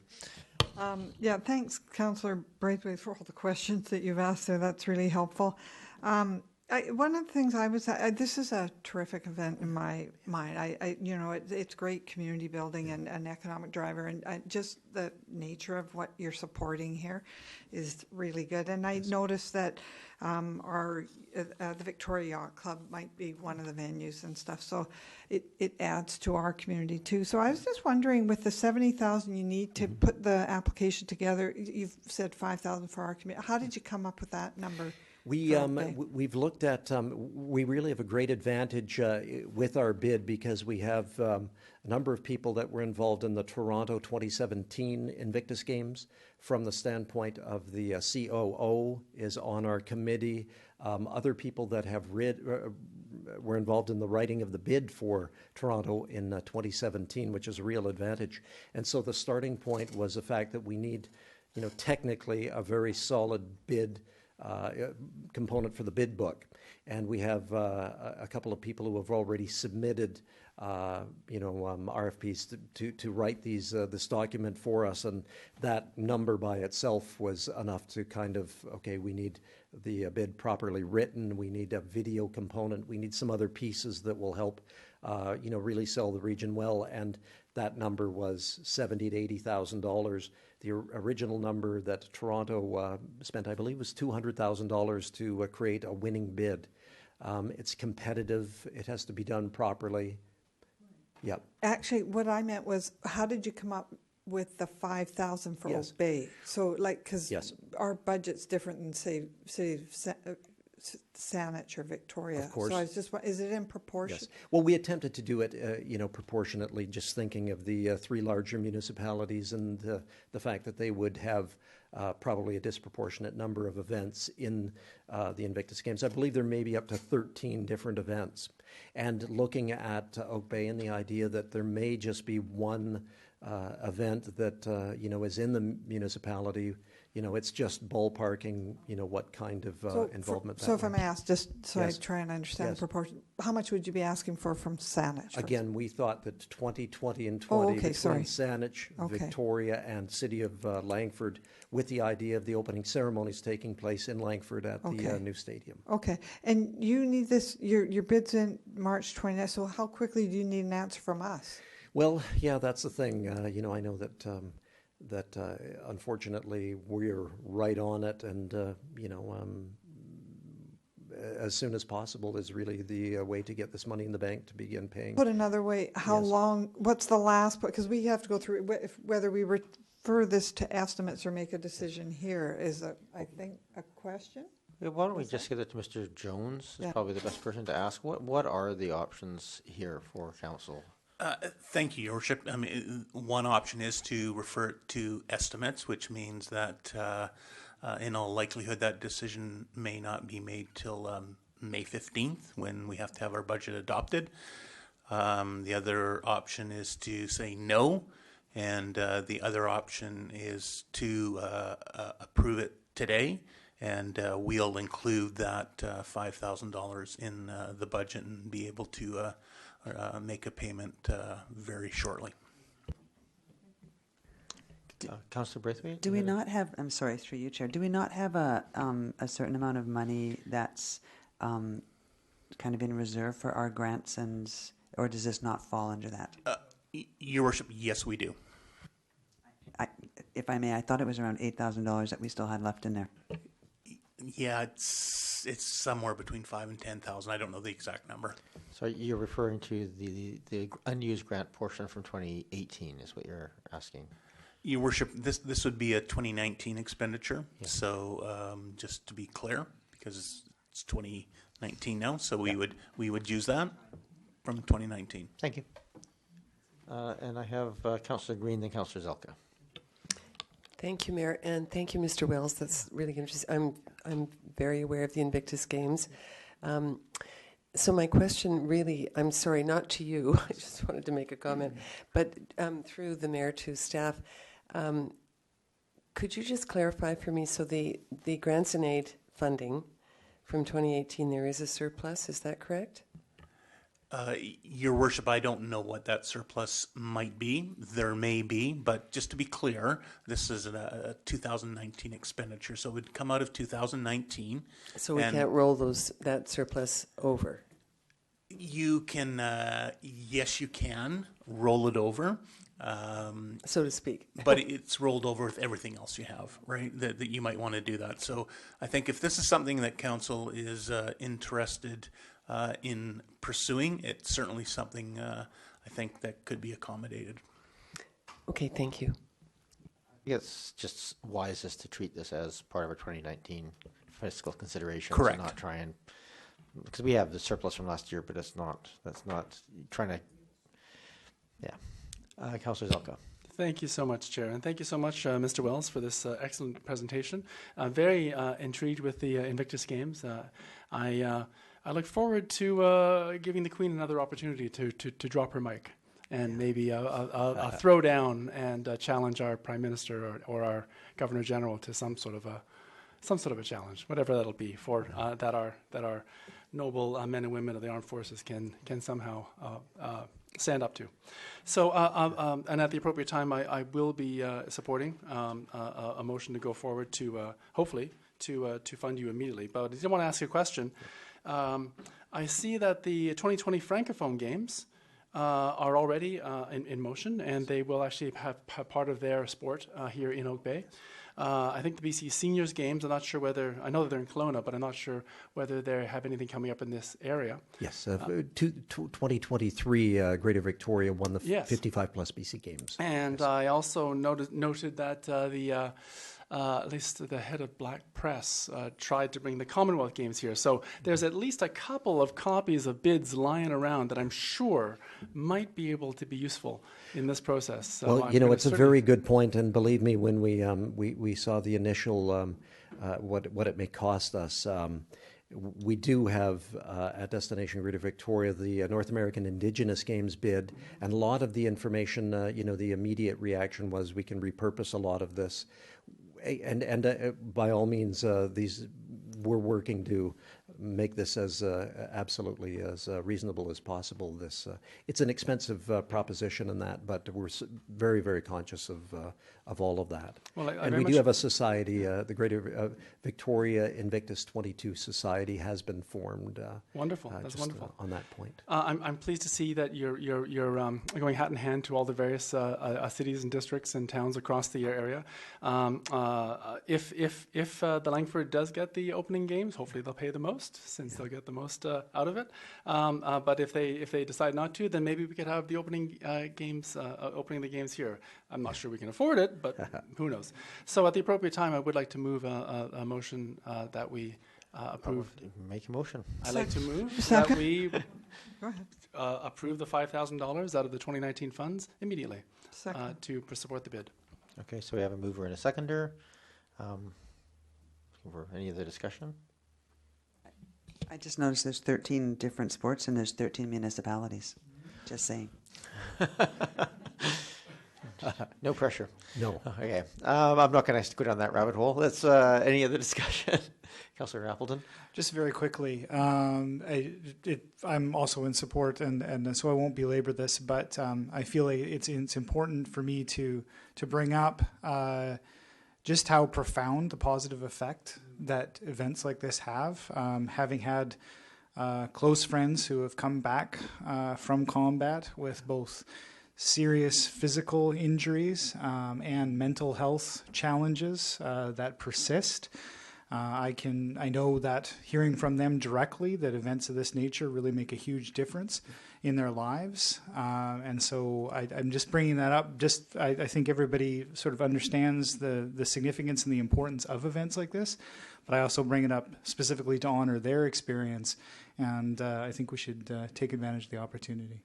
Thanks, Councillor Braithwaite, for all the questions that you've asked there. That's really helpful. One of the things this is a terrific event in my mind. It's great community building and an economic driver, and just the nature of what you're supporting here is really good. And I noticed that the Victoria Yacht Club might be one of the venues and stuff, so it adds to our community too. So I was just wondering, with the $70,000 you need to put the application together, you've said $5,000 for our community. How did you come up with that number? We've looked at, we really have a great advantage with our bid, because we have a number of people that were involved in the Toronto 2017 Invictus Games. From the standpoint of the COO is on our committee. Other people that have were involved in the writing of the bid for Toronto in 2017, which is a real advantage. And so the starting point was the fact that we need, technically a very solid bid component for the bid book, and we have a couple of people who have already submitted RFPs to write this document for us, and that number by itself was enough to kind of, okay, we need the bid properly written, we need a video component, we need some other pieces that will help really sell the region well, and that number was $70,000 to $80,000. The original number that Toronto spent, I believe, was $200,000 to create a winning bid. It's competitive. It has to be done properly. Yep. Actually, what I meant was, how did you come up with the 5,000 for Oak Bay? So, like, because our budget's different than, say Saanich or Victoria. Of course. So I was just, is it in proportion? Yes. Well, we attempted to do it, proportionately, just thinking of the three larger municipalities and the fact that they would have probably a disproportionate number of events in the Invictus Games. I believe there may be up to 13 different events. And looking at Oak Bay and the idea that there may just be one event that, is in the municipality, it's just ballparking, what kind of involvement that So if I'm asked, just so Yes. I try and understand Yes. the proportion, how much would you be asking for from Saanich? Again, we thought that 20 and 20 between Saanich, Victoria, and City of Langford, with the idea of the opening ceremonies taking place in Langford at the new stadium. Okay. And you need this, your bid's in March 29th, so how quickly do you need an answer from us? Well, yeah, that's the thing. I know that unfortunately we're right on it, and as soon as possible is really the way to get this money in the bank to begin paying. Put another way, how long, what's the last, because we have to go through, whether we refer this to estimates or make a decision here is, I think, a question? Yeah, why don't we just get it to Mr. Jones? Is probably the best person to ask. What are the options here for council? Thank you, Your Worship. I mean, one option is to refer it to estimates, which means that in all likelihood that decision may not be made till May 15th, when we have to have our budget adopted. The other option is to say no, and the other option is to approve it today, and we'll include that $5,000 in the budget and be able to make a payment very shortly. Councillor Braithwaite? Do we not have, I'm sorry, through you, Chair, do we not have a certain amount of money that's kind of in reserve for our grants, or does this not fall under that? Your Worship, yes, we do. If I may, I thought it was around $8,000 that we still had left in there. Yeah, it's somewhere between 5,000 and 10,000. I don't know the exact number. So you're referring to the unused grant portion from 2018 is what you're asking? Your Worship, this would be a 2019 expenditure. Yeah. So just to be clear, because it's 2019 now, so we would use that from 2019. Thank you. And I have Councillor Green, then Councillor Zelka. Thank you, Mayor, and thank you, Mr. Wells. That's really interesting. I'm very aware of the Invictus Games. So my question really, I'm sorry, not to you. I just wanted to make a comment, but through the Mayor to staff, could you just clarify for me, so the grants and aid funding from 2018, there is a surplus, is that correct? Your Worship, I don't know what that surplus might be. There may be, but just to be clear, this is a 2019 expenditure, so it would come out of 2019. So we can't roll that surplus over? You can, yes, you can roll it over. So to speak. But it's rolled over with everything else you have, right? That you might want to do that. So I think if this is something that council is interested in pursuing, it's certainly something I think that could be accommodated. Okay, thank you. I think it's just wisest to treat this as part of our 2019 fiscal considerations. Correct. And not try and, because we have the surplus from last year, but that's not trying to, yeah. Councillor Zelka. Thank you so much, Chair, and thank you so much, Mr. Wells, for this excellent presentation. I'm very intrigued with the Invictus Games. I look forward to giving the Queen another opportunity to drop her mic and maybe a throw down and challenge our Prime Minister or our Governor General to some sort of a challenge, whatever that'll be, for that our noble men and women of the armed forces can somehow stand up to. So, and at the appropriate time, I will be supporting a motion to go forward to hopefully to fund you immediately. But I did want to ask you a question. I see that the 2020 Francophone Games are already in motion, and they will actually have part of their sport here in Oak Bay. I think the BC Seniors Games, I'm not sure whether, I know that they're in Kelowna, but I'm not sure whether they have anything coming up in this area. Yes, 2023, Greater Victoria won the Yes. 55-plus BC Games. And yes. I also noted that at least the head of Black Press tried to bring the Commonwealth Games here. So there's at least a couple of copies of bids lying around that I'm sure might be able to be useful in this process. So well, you know, it's a very good point, and believe me, when we saw the initial what it may cost us, we do have at Destination Greater Victoria the North American Indigenous Games bid, and a lot of the information, the immediate reaction was we can repurpose a lot of this. And by all means, we're working to make this as absolutely as reasonable as possible. It's an expensive proposition in that, but we're very, very conscious of all of that. Well, and we do have a society, the Greater Victoria Invictus 22 Society has been formed. Wonderful, that's wonderful. On that point, I'm pleased to see that you're going hat in hand to all the various cities and districts and towns across the area. If the Langford does get the opening games, hopefully they'll pay the most, since they'll get the most out of it. But if they decide not to, then maybe we could have the opening opening the games here. I'm not sure we can afford it, but who knows? So at the appropriate time, I would like to move a motion that we approve. Make a motion. I'd like to move Second. that we Go ahead. approve the $5,000 out of the 2019 funds immediately to support the bid. Okay, so we have a mover and a seconder. For any other discussion? I just noticed there's 13 different sports and there's 13 municipalities. Just saying. No pressure. No. Okay. I'm not going to go down that rabbit hole. Let's any other discussion. Councillor Appleton. Just very quickly, I'm also in support, and so I won't belabor this, but I feel like it's important for me to bring up just how profound the positive effect that events like this have. Having had close friends who have come back from combat with both serious physical injuries and mental health challenges that persist. I know that hearing from them directly that events of this nature really make a huge difference in their lives. And so I'm just bringing that up. I think everybody sort of understands the significance and the importance of events like this, but I also bring it up specifically to honor their experience. And I think we should take advantage of the opportunity.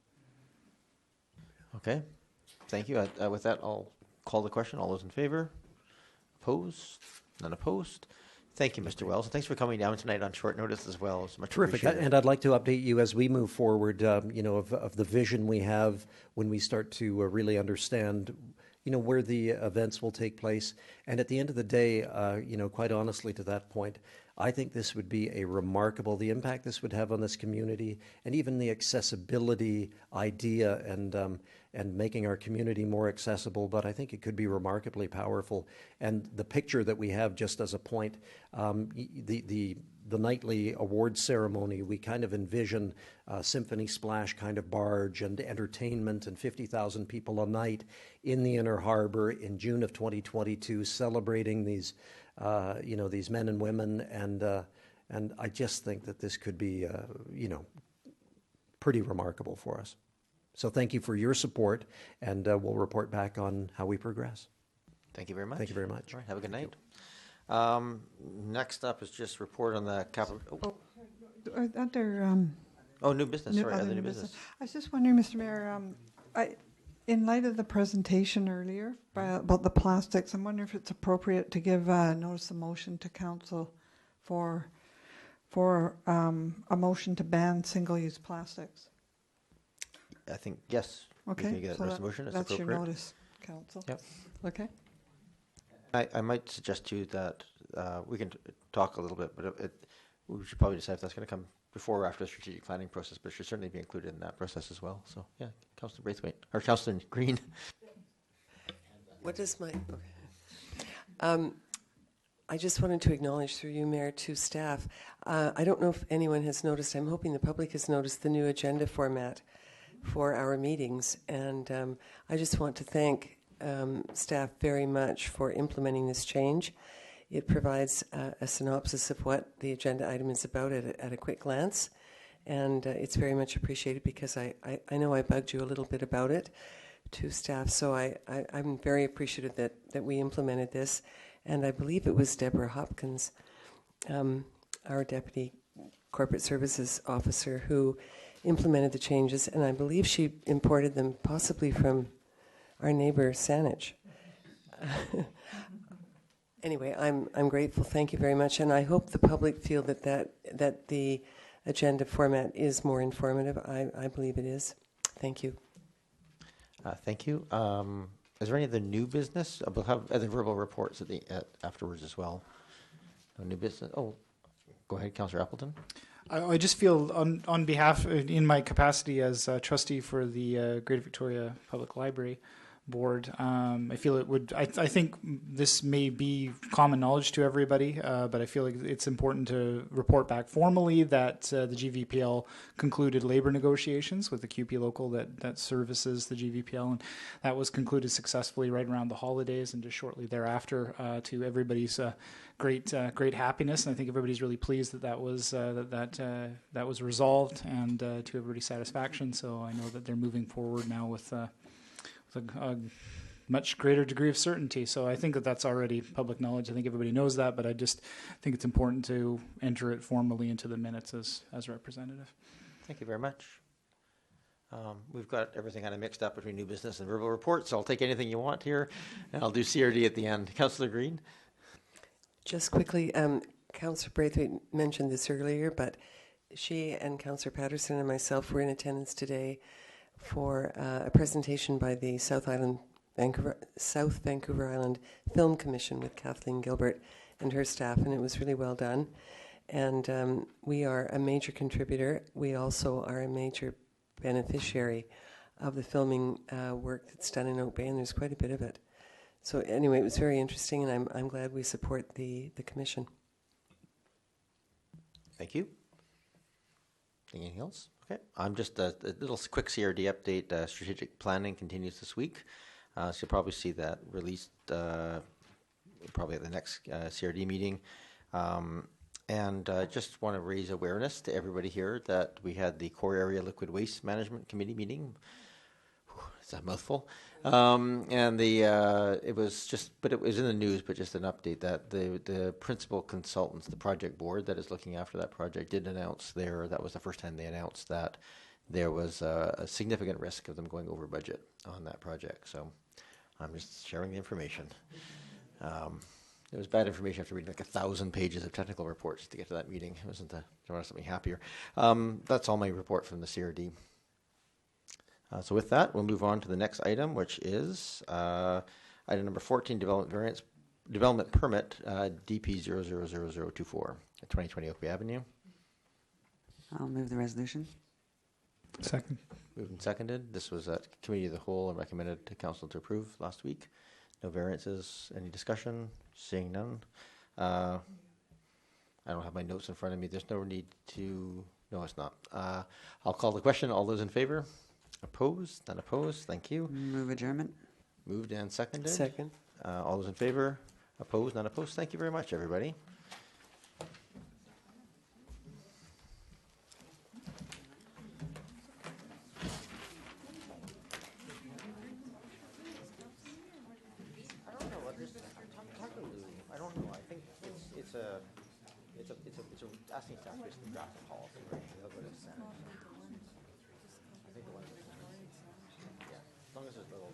Okay. Thank you. With that, I'll call the question. All those in favor? Opposed? None opposed? Thank you, Mr. Wells. And thanks for coming down tonight on short notice as well. It's much terrific. appreciated. And I'd like to update you as we move forward, of the vision we have when we start to really understand, where the events will take place. And at the end of the day, quite honestly, to that point, I think this would be the impact this would have on this community, and even the accessibility idea and making our community more accessible, but I think it could be remarkably powerful. And the picture that we have, just as a point, the nightly award ceremony, we kind of envision a symphony splash kind of barge and entertainment and 50,000 people a night in the Inner Harbor in June of 2022, celebrating these men and women, and I just think that this could be, pretty remarkable for us. So thank you for your support, and we'll report back on how we progress. Thank you very much. Thank you very much. All right, have a good night. Next up is just report on the capital. New business. Sorry, other new business. I was just wondering, Mr. Mayor, in light of the presentation earlier about the plastics, I'm wondering if it's appropriate to give notice of motion to council for a motion to ban single-use plastics. I think, yes. Okay, so that's your notice, council. Yep. Okay. I might suggest to you that we can talk a little bit, but we should probably decide if that's going to come before or after the strategic planning process, but it should certainly be included in that process as well. So, yeah, Councillor Braithwaite, or Councillor Green. What is my... Okay. I just wanted to acknowledge through you, Mayor, to staff. I don't know if anyone has noticed, I'm hoping the public has noticed the new agenda format for our meetings. And I just want to thank staff very much for implementing this change. It provides a synopsis of what the agenda item is about at a quick glance. And it's very much appreciated because I know I bugged you a little bit about it to staff. So I'm very appreciative that we implemented this. And I believe it was Deborah Hopkins, our Deputy Corporate Services Officer, who implemented the changes. And I believe she imported them possibly from our neighbor, Saanich. Anyway, I'm grateful. Thank you very much. And I hope the public feel that the agenda format is more informative. I believe it is. Thank you. Thank you. Is there any other new business? We'll have other verbal reports afterwards as well. No new business. Oh, go ahead, Councillor Appleton. I just feel on behalf, in my capacity as trustee for the Greater Victoria Public Library Board, I feel it would, I think this may be common knowledge to everybody, but I feel like it's important to report back formally that the GVPL concluded labor negotiations with the QP local that services the GVPL, and that was concluded successfully right around the holidays and just shortly thereafter, to everybody's great happiness. And I think everybody's really pleased that was that was resolved and to everybody's satisfaction. So I know that they're moving forward now with a much greater degree of certainty. So I think that's already public knowledge. I think everybody knows that, but I just think it's important to enter it formally into the minutes as representative. Thank you very much. We've got everything kind of mixed up between new business and verbal reports, so I'll take anything you want here, and I'll do CRD at the end. Councillor Green? Just quickly, Councillor Braithwaite mentioned this earlier, but she and Councillor Patterson and myself were in attendance today for a presentation by the South Vancouver Island Film Commission with Kathleen Gilbert and her staff, and it was really well done. And we are a major contributor. We also are a major beneficiary of the filming work that's done in Oak Bay, and there's quite a bit of it. So anyway, it was very interesting, and I'm glad we support the commission. Thank you. Anything else? Okay. I'm just a little quick CRD update. Strategic planning continues this week. So you'll probably see that released probably at the next CRD meeting. And just want to raise awareness to everybody here that we had the Core Area Liquid Waste Management Committee meeting. It's a mouthful. And it was just, but it was in the news, but just an update that the principal consultants, the project board that is looking after that project, did announce that was the first time they announced that there was a significant risk of them going over budget on that project. So I'm just sharing the information. It was bad information after reading like 1,000 pages of technical reports to get to that meeting. It wasn't I wanted something happier. That's all my report from the CRD. So with that, we'll move on to the next item, which is item number 14, development permit, DP 000024, 2020 Oak Bay Avenue. I'll move the resolution. Second. Moved and seconded. This was at committee of the whole and recommended to council to approve last week. No variances. Any discussion? Seeing none. I don't have my notes in front of me. There's no need to. No, it's not. I'll call the question. All those in favor? Opposed? None opposed. Thank you. Move adjournment. Moved and seconded. Second. All those in favor? Opposed? None opposed. Thank you very much, everybody. It's asking staff to basically draft a policy, right? They'll go to the Senate. I think the one. Yeah, as long as there's little.